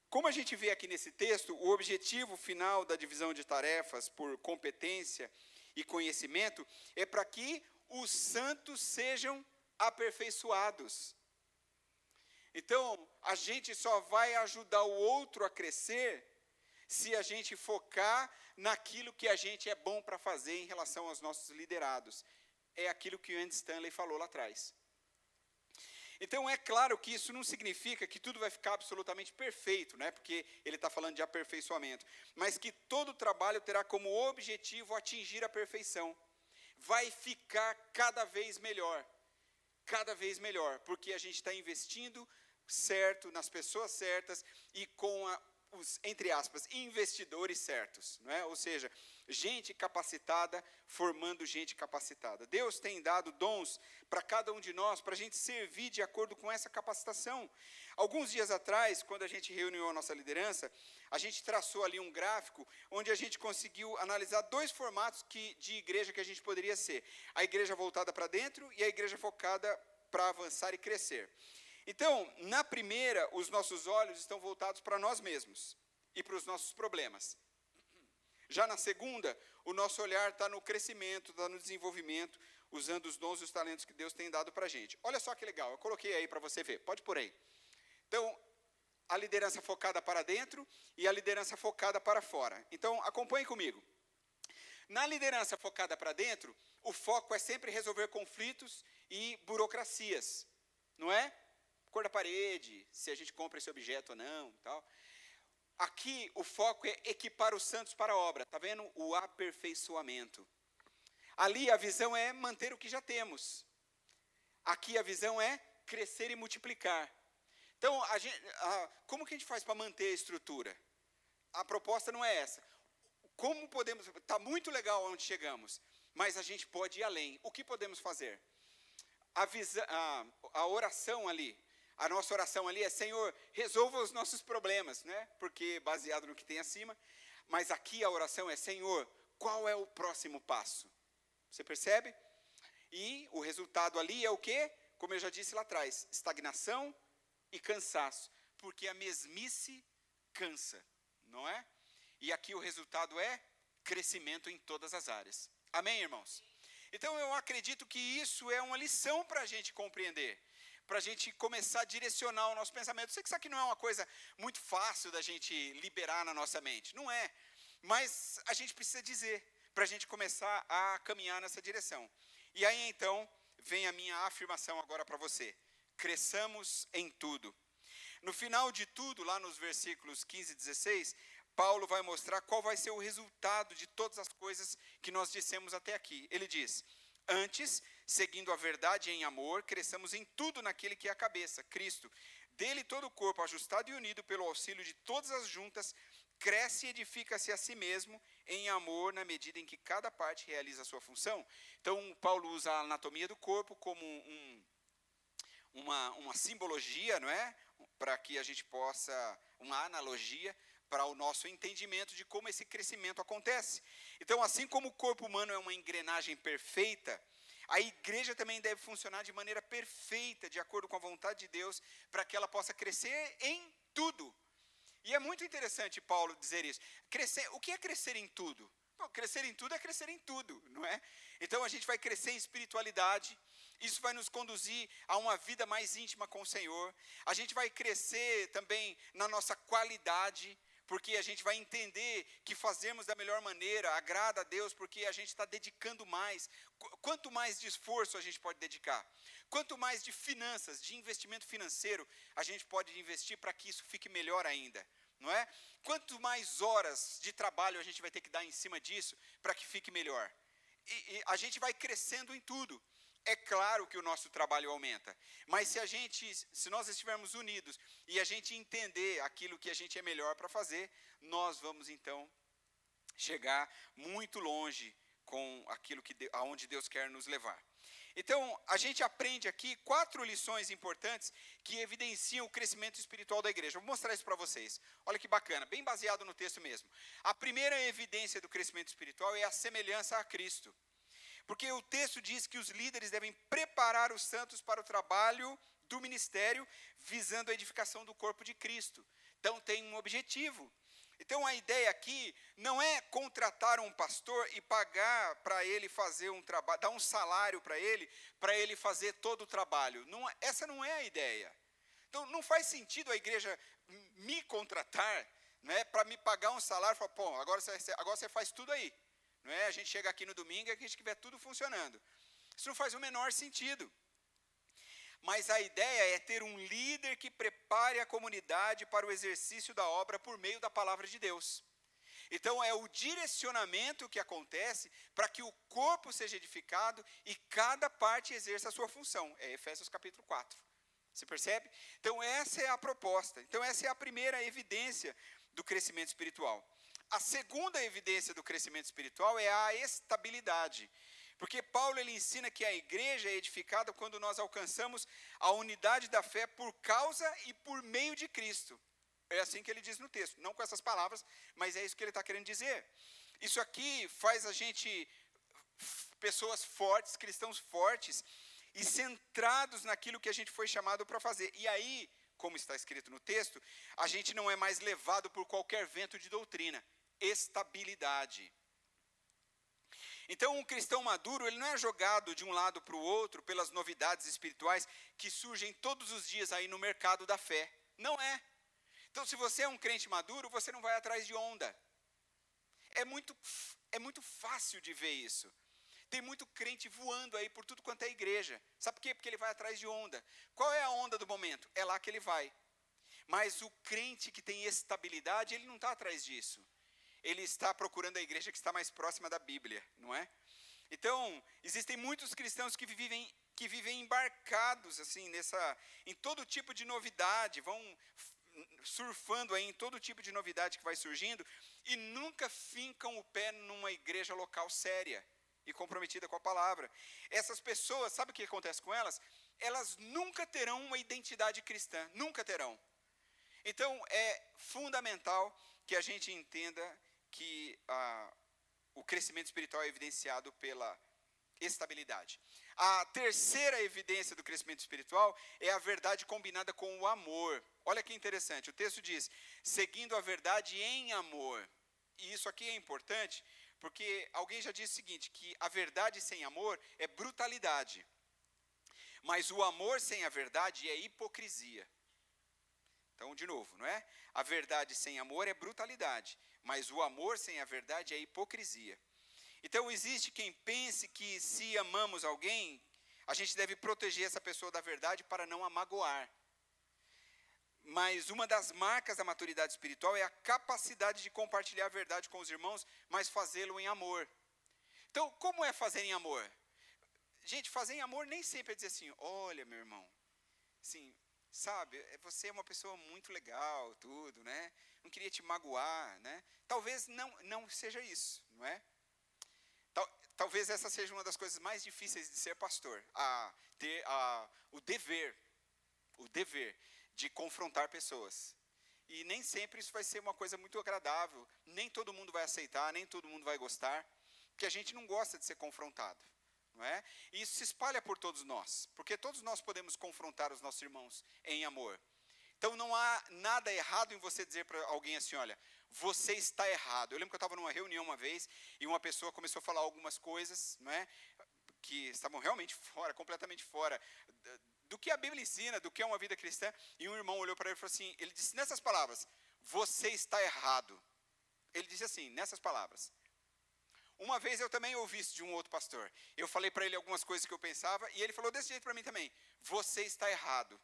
Speaker 1: Como a gente vê aqui nesse texto, o objetivo final da divisão de tarefas por competência e conhecimento é para que os santos sejam aperfeiçoados. Então, a gente só vai ajudar o outro a crescer se a gente focar naquilo que a gente é bom para fazer em relação aos nossos liderados. É aquilo que o Andy Stanley falou lá atrás. Então, é claro que isso não significa que tudo vai ficar absolutamente perfeito, né? Porque ele está falando de aperfeiçoamento. Mas que todo trabalho terá como objetivo atingir a perfeição. Vai ficar cada vez melhor. Cada vez melhor. Porque a gente está investindo certo, nas pessoas certas e com os, entre aspas, investidores certos, não é? Ou seja, gente capacitada formando gente capacitada. Deus tem dado dons para cada um de nós, para a gente servir de acordo com essa capacitação. Alguns dias atrás, quando a gente reuniu a nossa liderança, a gente traçou ali um gráfico onde a gente conseguiu analisar 2 formatos de igreja que a gente poderia ser. A igreja voltada para dentro e a igreja focada para avançar e crescer. Então, na primeira, os nossos olhos estão voltados para nós mesmos e para os nossos problemas. Já na segunda, o nosso olhar está no crescimento, está no desenvolvimento, usando os dons e os talentos que Deus tem dado para a gente. Olha só que legal, eu coloquei aí para você ver, pode pôr aí. Então, a liderança focada para dentro e a liderança focada para fora. Então, acompanhe comigo. Na liderança focada para dentro, o foco é sempre resolver conflitos e burocracias, não é? Cor da parede, se a gente compra esse objeto ou não, tal. Aqui o foco é equipar os santos para a obra, tá vendo? O aperfeiçoamento. Ali a visão é manter o que já temos. Aqui a visão é crescer e multiplicar. Então, como que a gente faz para manter a estrutura? A proposta não é essa. Como podemos... Está muito legal onde chegamos, mas a gente pode ir além. O que podemos fazer? A oração ali, a nossa oração ali é: Senhor, resolva os nossos problemas, né? Porque baseado no que tem acima. Mas aqui a oração é: Senhor, qual é o próximo passo? Você percebe? E o resultado ali é o quê? Como eu já disse lá atrás, estagnação e cansaço. Porque a mesmice cansa, não é? E aqui o resultado é crescimento em todas as áreas. Amém, irmãos? Então eu acredito que isso é uma lição para a gente compreender, para a gente começar a direcionar o nosso pensamento. Eu sei que isso aqui não é uma coisa muito fácil da gente liberar na nossa mente, não é, mas a gente precisa dizer, para a gente começar a caminhar nessa direção. E aí então vem a minha afirmação agora para você: cresçamos em tudo. No final de tudo, lá nos versículos 15 e 16, Paulo vai mostrar qual vai ser o resultado de todas as coisas que nós dissemos até aqui. Ele diz: antes, seguindo a verdade em amor, cresçamos em tudo naquele que é a cabeça, Cristo. Dele todo o corpo, ajustado e unido pelo auxílio de todas as juntas, cresce e edifica-se a si mesmo em amor, na medida em que cada parte realiza a sua função. Então, Paulo usa a anatomia do corpo como uma simbologia, não é? Para que a gente possa, uma analogia para o nosso entendimento de como esse crescimento acontece. Então, assim como o corpo humano é uma engrenagem perfeita, a igreja também deve funcionar de maneira perfeita, de acordo com a vontade de Deus, para que ela possa crescer em tudo. E é muito interessante Paulo dizer isso. O que é crescer em tudo? Bom, crescer em tudo é crescer em tudo, não é? Então a gente vai crescer em espiritualidade, isso vai nos conduzir a uma vida mais íntima com o Senhor. A gente vai crescer também na nossa qualidade, porque a gente vai entender que fazermos da melhor maneira agrada a Deus, porque a gente está dedicando mais. Quanto mais de esforço a gente pode dedicar, quanto mais de finanças, de investimento financeiro a gente pode investir para que isso fique melhor ainda, não é? Quanto mais horas de trabalho a gente vai ter que dar em cima disso para que fique melhor. E a gente vai crescendo em tudo. É claro que o nosso trabalho aumenta, mas se nós estivermos unidos e a gente entender aquilo que a gente é melhor para fazer, nós vamos então chegar muito longe com aquilo aonde Deus quer nos levar. Então, a gente aprende aqui 4 lições importantes que evidenciam o crescimento espiritual da igreja. Vou mostrar isso para vocês. Olha que bacana, bem baseado no texto mesmo. A primeira evidência do crescimento espiritual é a semelhança a Cristo. Porque o texto diz que os líderes devem preparar os santos para o trabalho do ministério, visando a edificação do corpo de Cristo. Então, tem um objetivo. Então, a ideia aqui não é contratar um pastor e pagar para ele fazer um trabalho, dar um salário para ele fazer todo o trabalho. Essa não é a ideia. Então, não faz sentido a igreja me contratar, né, para me pagar um salário e falar: pô, agora você faz tudo aí. Não é? A gente chega aqui no domingo e a gente vê tudo funcionando. Isso não faz o menor sentido. Mas a ideia é ter um líder que prepare a comunidade para o exercício da obra por meio da palavra de Deus. Então é o direcionamento que acontece para que o corpo seja edificado e cada parte exerça a sua função. É Efésios capítulo 4. Você percebe? Então essa é a proposta. Então essa é a primeira evidência do crescimento espiritual. A segunda evidência do crescimento espiritual é a estabilidade. Porque Paulo ele ensina que a igreja é edificada quando nós alcançamos a unidade da fé por causa e por meio de Cristo. É assim que ele diz no texto. Não com essas palavras, mas é isso que ele está querendo dizer. Isso aqui faz a gente, pessoas fortes, cristãos fortes, e centrados naquilo que a gente foi chamado para fazer. E aí, como está escrito no texto, a gente não é mais levado por qualquer vento de doutrina. Estabilidade. Então, um cristão maduro, ele não é jogado de um lado para o outro pelas novidades espirituais que surgem todos os dias aí no mercado da fé. Não é. Então, se você é um crente maduro, você não vai atrás de onda. É muito fácil de ver isso. Tem muito crente voando aí por tudo quanto é igreja. Sabe por quê? Porque ele vai atrás de onda. Qual é a onda do momento? É lá que ele vai. Mas o crente que tem estabilidade, ele não está atrás disso. Ele está procurando a igreja que está mais próxima da Bíblia, não é? Então, existem muitos cristãos que vivem embarcados assim em todo tipo de novidade, vão surfando aí em todo tipo de novidade que vai surgindo e nunca fincam o pé numa igreja local séria e comprometida com a palavra. Essas pessoas, sabe o que acontece com elas? Elas nunca terão uma identidade cristã, nunca terão. Então, é fundamental que a gente entenda que o crescimento espiritual é evidenciado pela estabilidade. A terceira evidência do crescimento espiritual é a verdade combinada com o amor. Olha que interessante, o texto diz, seguindo a verdade em amor. E isso aqui é importante, porque alguém já disse o seguinte, que a verdade sem amor é brutalidade. Mas o amor sem a verdade é hipocrisia. Então, de novo, não é? A verdade sem amor é brutalidade, mas o amor sem a verdade é hipocrisia. Então, existe quem pense que se amamos alguém, a gente deve proteger essa pessoa da verdade para não a magoar. Mas uma das marcas da maturidade espiritual é a capacidade de compartilhar a verdade com os irmãos, mas fazê-lo em amor. Então, como é fazer em amor? Gente, fazer em amor nem sempre é dizer assim, olha, meu irmão, assim, sabe, você é uma pessoa muito legal, tudo, né? Não queria te magoar, né? Talvez não seja isso, não é? Talvez essa seja uma das coisas mais difíceis de ser pastor, ter o dever de confrontar pessoas. E nem sempre isso vai ser uma coisa muito agradável, nem todo mundo vai aceitar, nem todo mundo vai gostar, porque a gente não gosta de ser confrontado. Não é? E isso se espalha por todos nós, porque todos nós podemos confrontar os nossos irmãos em amor. Então não há nada errado em você dizer para alguém assim, olha, você está errado. Eu lembro que eu estava numa reunião uma vez e uma pessoa começou a falar algumas coisas, não é? Que estavam realmente fora, completamente fora do que a Bíblia ensina, do que é uma vida cristã. E um irmão olhou para ele e falou assim, ele disse nessas palavras, você está errado. Ele disse assim, nessas palavras. Uma vez eu também ouvi isso de um outro pastor. Eu falei para ele algumas coisas que eu pensava e ele falou desse jeito para mim também. Você está errado.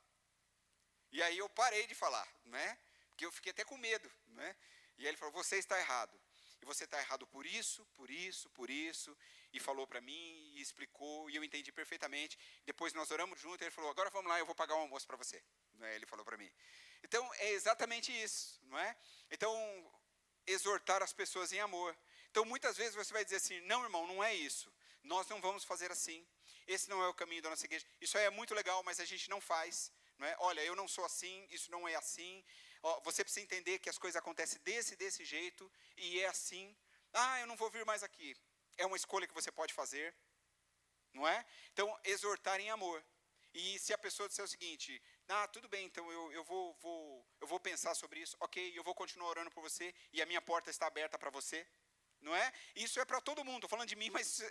Speaker 1: E aí eu parei de falar, né? Porque eu fiquei até com medo, né? E aí ele falou, você está errado. E você está errado por isso, por isso, por isso. E falou para mim e explicou e eu entendi perfeitamente. Depois nós oramos juntos e ele falou, agora vamos lá, eu vou pagar um almoço para você. Né? Ele falou para mim. Então é exatamente isso, não é? Então exortar as pessoas em amor. Então, muitas vezes você vai dizer assim, não, irmão, não é isso. Nós não vamos fazer assim. Esse não é o caminho da nossa igreja. Isso aí é muito legal, mas a gente não faz. Não é? Olha, eu não sou assim, isso não é assim. Você precisa entender que as coisas acontecem desse jeito, e é assim. Eu não vou vir mais aqui. É uma escolha que você pode fazer. Não é? Então, exortar em amor. E se a pessoa disser o seguinte, tudo bem, então eu vou pensar sobre isso. Ok, eu vou continuar orando por você, e a minha porta está aberta para você. Não é? Isso é para todo mundo, estou falando de mim, mas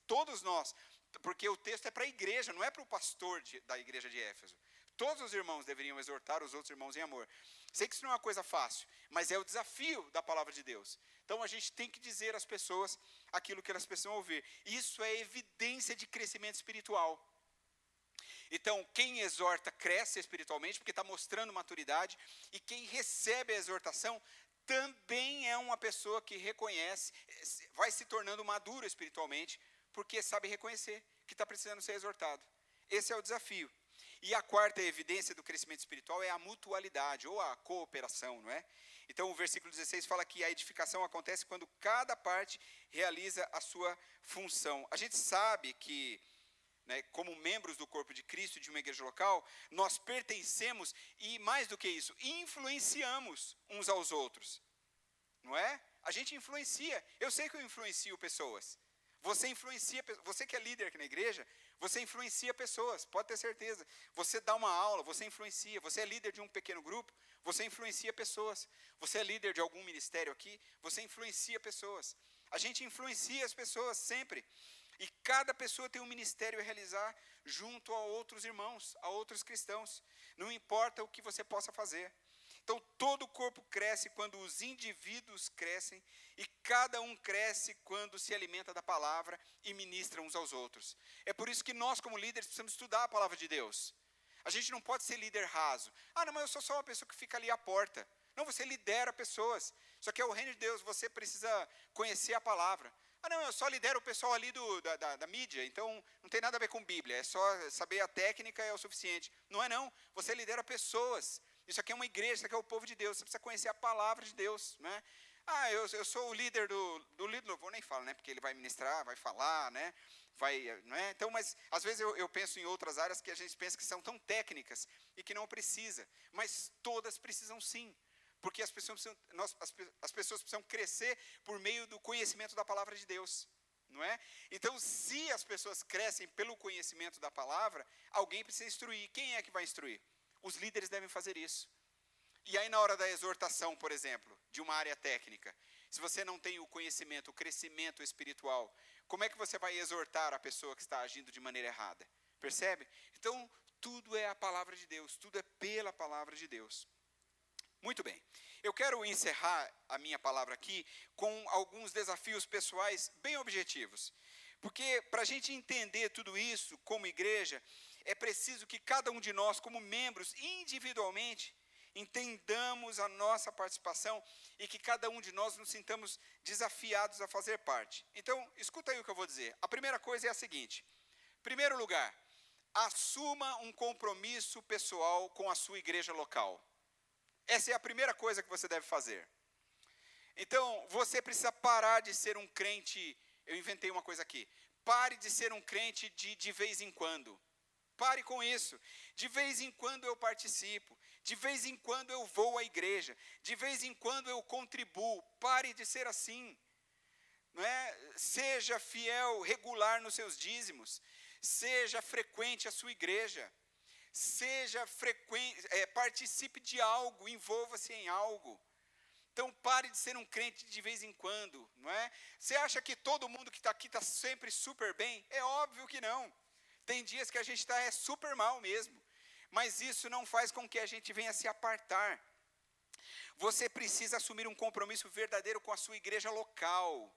Speaker 1: todos nós, porque o texto é para a igreja, não é para o pastor da igreja de Éfeso. Todos os irmãos deveriam exortar os outros irmãos em amor. Sei que isso não é uma coisa fácil, mas é o desafio da palavra de Deus. Então a gente tem que dizer às pessoas aquilo que elas precisam ouvir. Isso é evidência de crescimento espiritual. Então, quem exorta cresce espiritualmente, porque está mostrando maturidade, e quem recebe a exortação também é uma pessoa que reconhece, vai se tornando maduro espiritualmente, porque sabe reconhecer que está precisando ser exortado. Esse é o desafio. E a quarta evidência do crescimento espiritual é a mutualidade, ou a cooperação, não é? Então, o versículo 16 fala que a edificação acontece quando cada parte realiza a sua função. A gente sabe que, como membros do corpo de Cristo, de uma igreja local, nós pertencemos e, mais do que isso, influenciamos uns aos outros, não é? A gente influencia, eu sei que eu influencio pessoas, você influencia, você que é líder aqui na igreja, você influencia pessoas, pode ter certeza, você dá uma aula, você influencia, você é líder de um pequeno grupo, você influencia pessoas, você é líder de algum ministério aqui, você influencia pessoas, a gente influencia as pessoas sempre. E cada pessoa tem um ministério a realizar junto a outros irmãos, a outros cristãos. Não importa o que você possa fazer. Então, todo o corpo cresce quando os indivíduos crescem, e cada um cresce quando se alimenta da palavra e ministra uns aos outros. É por isso que nós, como líderes, precisamos estudar a palavra de Deus. A gente não pode ser líder raso. Não, mas eu sou só uma pessoa que fica ali à porta. Não, você lidera pessoas. Só que é o reino de Deus, você precisa conhecer a palavra. Ah, não, eu só lidero o pessoal ali da mídia, então não tem nada a ver com Bíblia, é só saber a técnica é o suficiente. Não é não, você lidera pessoas. Isso aqui é uma igreja, isso aqui é o povo de Deus, você precisa conhecer a palavra de Deus, né? Ah, eu sou o líder do líder do louvor, nem falo, né? Porque ele vai ministrar, vai falar, né? Não é? Então, mas às vezes eu penso em outras áreas que a gente pensa que são tão técnicas e que não precisa, mas todas precisam sim. Porque as pessoas precisam crescer por meio do conhecimento da palavra de Deus, não é? Então, se as pessoas crescem pelo conhecimento da palavra, alguém precisa instruir. Quem é que vai instruir? Os líderes devem fazer isso. E aí, na hora da exortação, por exemplo, de uma área técnica, se você não tem o conhecimento, o crescimento espiritual, como é que você vai exortar a pessoa que está agindo de maneira errada? Percebe? Então, tudo é a palavra de Deus, tudo é pela palavra de Deus. Muito bem, eu quero encerrar a minha palavra aqui com alguns desafios pessoais bem objetivos. Porque para a gente entender tudo isso como igreja, é preciso que cada um de nós, como membros, individualmente, entendamos a nossa participação e que cada um de nós nos sintamos desafiados a fazer parte. Então, escuta aí o que eu vou dizer. A primeira coisa é a seguinte. Em primeiro lugar, assuma um compromisso pessoal com a sua igreja local. Essa é a primeira coisa que você deve fazer. Então, você precisa parar de ser um crente, eu inventei uma coisa aqui, pare de ser um crente de vez em quando. Pare com isso. De vez em quando eu participo, de vez em quando eu vou à igreja, de vez em quando eu contribuo. Pare de ser assim. Não é? Seja fiel, regular nos seus dízimos. Seja frequente à sua igreja. Seja frequente, participe de algo, envolva-se em algo. Então pare de ser um crente de vez em quando, não é? Você acha que todo mundo que está aqui está sempre super bem? É óbvio que não. Tem dias que a gente está super mal mesmo. Mas isso não faz com que a gente venha se apartar. Você precisa assumir um compromisso verdadeiro com a sua igreja local.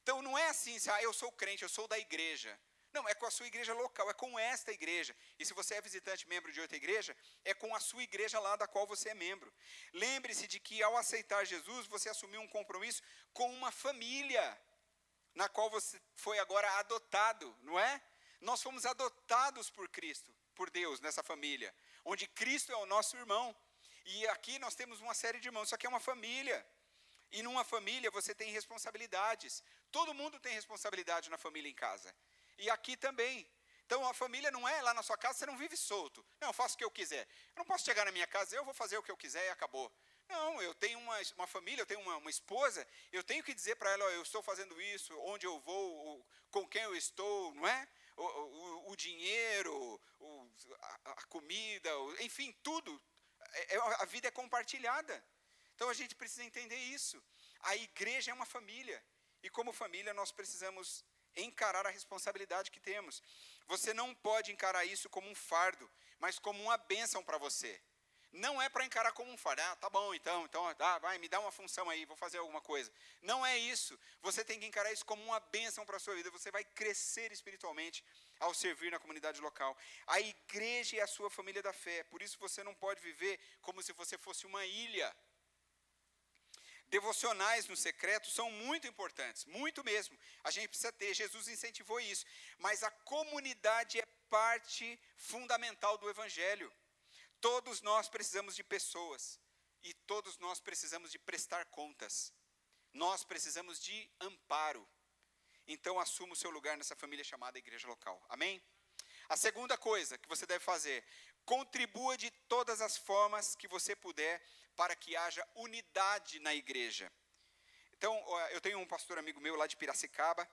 Speaker 1: Então não é assim, eu sou crente, eu sou da igreja. Não, é com a sua igreja local, é com esta igreja. E se você é visitante, membro de outra igreja, é com a sua igreja lá da qual você é membro. Lembre-se de que ao aceitar Jesus, você assumiu um compromisso com uma família, na qual você foi agora adotado, não é? Nós fomos adotados por Cristo, por Deus, nessa família, onde Cristo é o nosso irmão. E aqui nós temos uma série de irmãos, só que é uma família. E numa família você tem responsabilidades. Todo mundo tem responsabilidade na família em casa. E aqui também. Então a família não é lá na sua casa, você não vive solto. Não, eu faço o que eu quiser. Eu não posso chegar na minha casa, eu vou fazer o que eu quiser e acabou. Não, eu tenho uma família, eu tenho uma esposa, eu tenho que dizer para ela, eu estou fazendo isso, onde eu vou, com quem eu estou, não é? O dinheiro, a comida, enfim, tudo. A vida é compartilhada. Então a gente precisa entender isso. A igreja é uma família. E como família nós precisamos encarar a responsabilidade que temos. Você não pode encarar isso como um fardo, mas como uma bênção para você. Não é para encarar como um fardo. Ah, tá bom, então vai, me dá uma função aí, vou fazer alguma coisa. Não é isso. Você tem que encarar isso como uma bênção para a sua vida. Você vai crescer espiritualmente ao servir na comunidade local. A igreja é a sua família da fé. Por isso você não pode viver como se você fosse uma ilha. Devocionais no secreto são muito importantes, muito mesmo. A gente precisa ter, Jesus incentivou isso. Mas a comunidade é parte fundamental do Evangelho. Todos nós precisamos de pessoas. E todos nós precisamos de prestar contas. Nós precisamos de amparo. Então assuma o seu lugar nessa família chamada igreja local. Amém? A segunda coisa que você deve fazer, contribua de todas as formas que você puder para que haja unidade na igreja. Então, eu tenho um pastor amigo meu lá de Piracicaba,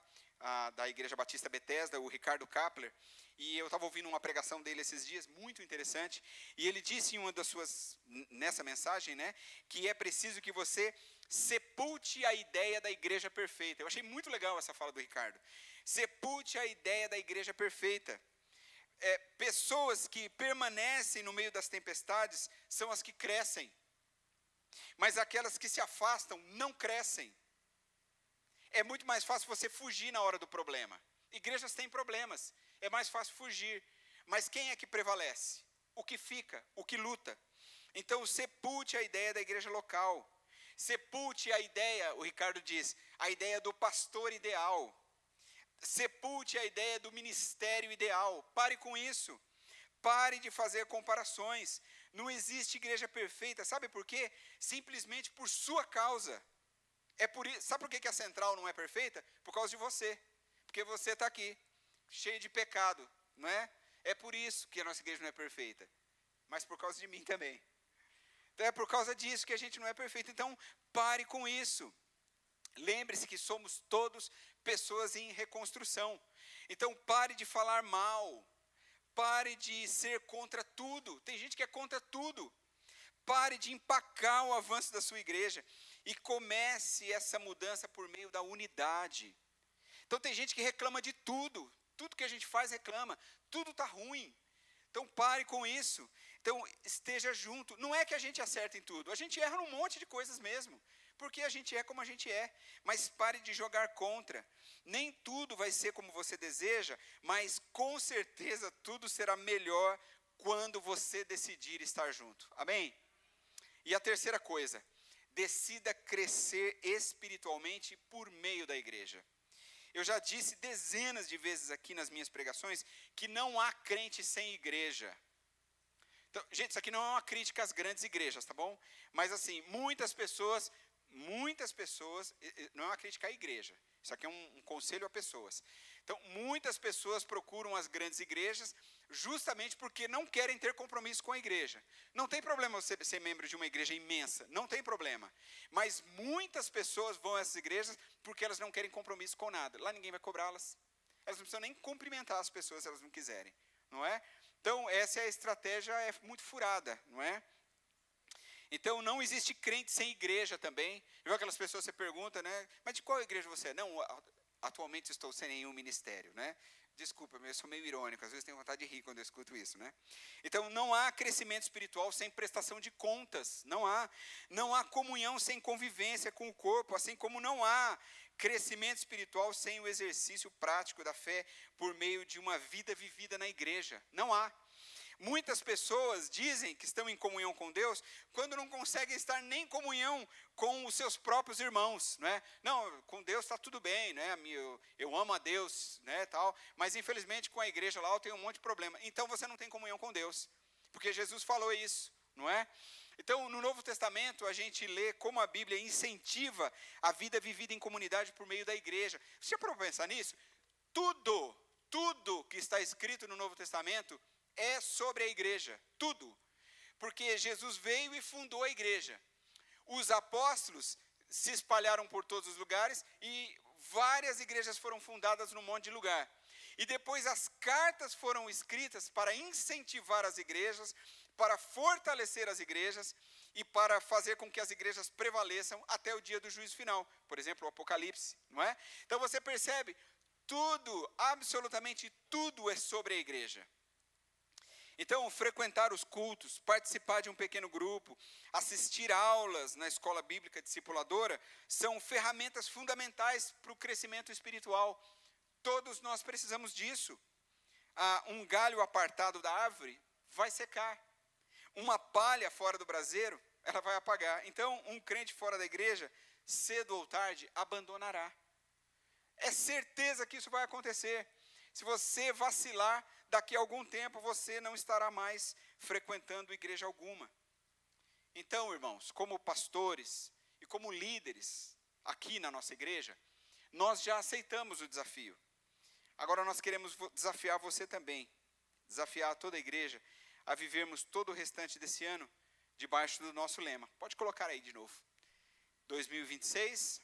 Speaker 1: da Igreja Batista Bethesda, o Ricardo Kapler, e eu estava ouvindo uma pregação dele esses dias, muito interessante, e ele disse em uma das suas, nessa mensagem, né, que é preciso que você sepulte a ideia da igreja perfeita. Eu achei muito legal essa fala do Ricardo. Sepulte a ideia da igreja perfeita. Pessoas que permanecem no meio das tempestades são as que crescem. Mas aquelas que se afastam não crescem. É muito mais fácil você fugir na hora do problema. Igrejas têm problemas, é mais fácil fugir. Mas quem é que prevalece? O que fica, o que luta. Então sepulte a ideia da igreja local. Sepulte a ideia, o Ricardo diz, a ideia do pastor ideal. Sepulte a ideia do ministério ideal. Pare com isso. Pare de fazer comparações. Não existe igreja perfeita. Sabe por quê? Simplesmente por sua causa. Sabe por que a central não é perfeita? Por causa de você. Porque você está aqui, cheio de pecado, não é? É por isso que a nossa igreja não é perfeita. Mas por causa de mim também. Então é por causa disso que a gente não é perfeito. Então pare com isso. Lembre-se que somos todos pessoas em reconstrução. Então pare de falar mal. Pare de ser contra tudo. Tem gente que é contra tudo. Pare de empacar o avanço da sua igreja. E comece essa mudança por meio da unidade. Então tem gente que reclama de tudo. Tudo que a gente faz reclama. Tudo está ruim. Então pare com isso. Então esteja junto. Não é que a gente acerta em tudo. A gente erra num monte de coisas mesmo. Porque a gente é como a gente é. Mas pare de jogar contra. Nem tudo vai ser como você deseja, mas com certeza tudo será melhor quando você decidir estar junto. Amém? E a terceira coisa, decida crescer espiritualmente por meio da igreja. Eu já disse dezenas de vezes aqui nas minhas pregações que não há crente sem igreja. Então, gente, isso aqui não é uma crítica às grandes igrejas, tá bom? Mas assim, muitas pessoas, não é uma crítica à igreja. Isso aqui é um conselho a pessoas. Então, muitas pessoas procuram as grandes igrejas justamente porque não querem ter compromisso com a igreja. Não tem problema você ser membro de uma igreja imensa, não tem problema. Mas muitas pessoas vão a essas igrejas porque elas não querem compromisso com nada. Lá ninguém vai cobrá-las. Elas não precisam nem cumprimentar as pessoas se elas não quiserem, não é? Então, essa é a estratégia, é muito furada, não é? Então, não existe crente sem igreja também. Viu aquelas pessoas que você pergunta, né? Mas de qual igreja você é? Não, atualmente estou sem nenhum ministério, né? Desculpa, eu sou meio irônico, às vezes tenho vontade de rir quando eu escuto isso, né? Então, não há crescimento espiritual sem prestação de contas, não há. Não há comunhão sem convivência com o corpo, assim como não há crescimento espiritual sem o exercício prático da fé por meio de uma vida vivida na igreja. Não há. Muitas pessoas dizem que estão em comunhão com Deus quando não conseguem estar nem em comunhão com os seus próprios irmãos, não é? Não, com Deus está tudo bem, né? Eu amo a Deus, né, tal, mas infelizmente com a igreja lá eu tenho um monte de problema. Então você não tem comunhão com Deus, porque Jesus falou isso, não é? Então, no Novo Testamento, a gente lê como a Bíblia incentiva a vida vivida em comunidade por meio da igreja. Você já parou para pensar nisso? Tudo que está escrito no Novo Testamento é sobre a igreja, tudo. Porque Jesus veio e fundou a igreja. Os apóstolos se espalharam por todos os lugares e várias igrejas foram fundadas num monte de lugar. E depois as cartas foram escritas para incentivar as igrejas, para fortalecer as igrejas e para fazer com que as igrejas prevaleçam até o dia do juízo final. Por exemplo, o Apocalipse, não é? Então você percebe, tudo, absolutamente tudo é sobre a igreja. Então, frequentar os cultos, participar de um pequeno grupo, assistir aulas na escola bíblica discipuladora, são ferramentas fundamentais para o crescimento espiritual. Todos nós precisamos disso. Um galho apartado da árvore vai secar. Uma palha fora do braseiro, ela vai apagar. Então, um crente fora da igreja, cedo ou tarde, abandonará. É certeza que isso vai acontecer. Se você vacilar, daqui a algum tempo você não estará mais frequentando igreja alguma. Então, irmãos, como pastores e como líderes aqui na nossa igreja, nós já aceitamos o desafio. Agora nós queremos desafiar você também, desafiar toda a igreja a vivermos todo o restante desse ano debaixo do nosso lema. Pode colocar aí de novo. 2026,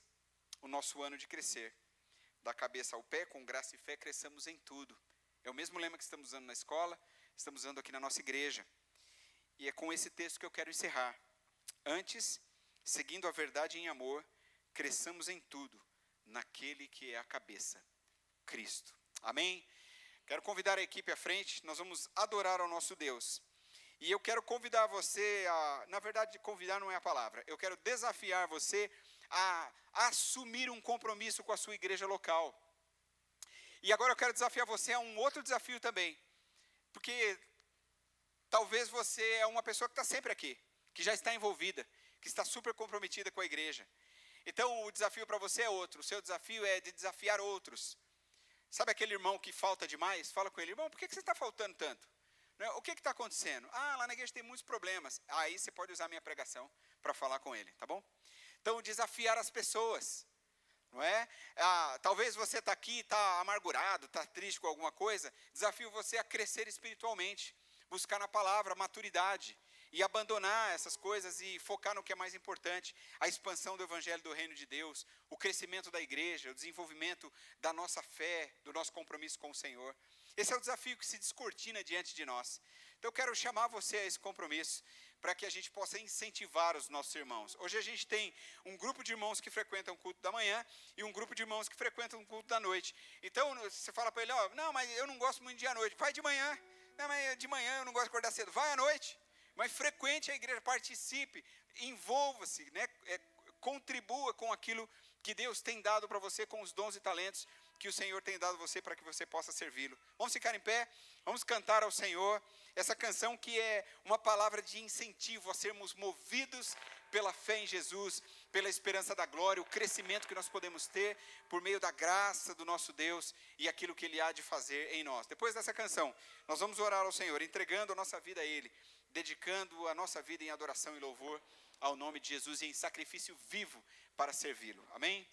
Speaker 1: o nosso ano de crescer. Da cabeça ao pé, com graça e fé, cresçamos em tudo. É o mesmo lema que estamos usando na escola, estamos usando aqui na nossa igreja. E é com esse texto que eu quero encerrar. Antes, seguindo a verdade em amor, cresçamos em tudo, naquele que é a cabeça, Cristo. Amém? Quero convidar a equipe à frente, nós vamos adorar ao nosso Deus. E eu quero convidar você na verdade, convidar não é a palavra, eu quero desafiar você a assumir um compromisso com a sua igreja local. E agora eu quero desafiar você a um outro desafio também. Porque talvez você é uma pessoa que está sempre aqui, que já está envolvida, que está super comprometida com a igreja. Então o desafio para você é outro. O seu desafio é de desafiar outros. Sabe aquele irmão que falta demais? Fala com ele, irmão, por que você está faltando tanto? O que está acontecendo? Ah, lá na igreja tem muitos problemas. Aí você pode usar a minha pregação para falar com ele, tá bom? Então, desafiar as pessoas, não é? Talvez você está aqui, está amargurado, está triste com alguma coisa. Desafio você a crescer espiritualmente, buscar na palavra maturidade e abandonar essas coisas e focar no que é mais importante, a expansão do evangelho do reino de Deus, o crescimento da igreja, o desenvolvimento da nossa fé, do nosso compromisso com o Senhor. Esse é o desafio que se descortina diante de nós. Então eu quero chamar você a esse compromisso, para que a gente possa incentivar os nossos irmãos. Hoje a gente tem um grupo de irmãos que frequentam o culto da manhã e um grupo de irmãos que frequentam o culto da noite. Então você fala para ele, não, mas eu não gosto muito de ir à noite. Vai de manhã. Não, mas de manhã eu não gosto de acordar cedo. Vai à noite. Mas frequente a igreja, participe, envolva-se, né? Contribua com aquilo que Deus tem dado para você, com os dons e talentos que o Senhor tem dado a você para que você possa servi-lo. Vamos ficar em pé, vamos cantar ao Senhor essa canção que é uma palavra de incentivo a sermos movidos pela fé em Jesus, pela esperança da glória, o crescimento que nós podemos ter por meio da graça do nosso Deus e aquilo que Ele há de fazer em nós. Depois dessa canção, nós vamos orar ao Senhor, entregando a nossa vida a Ele, dedicando a nossa vida em adoração e louvor ao nome de Jesus e em sacrifício vivo para servi-lo. Amém?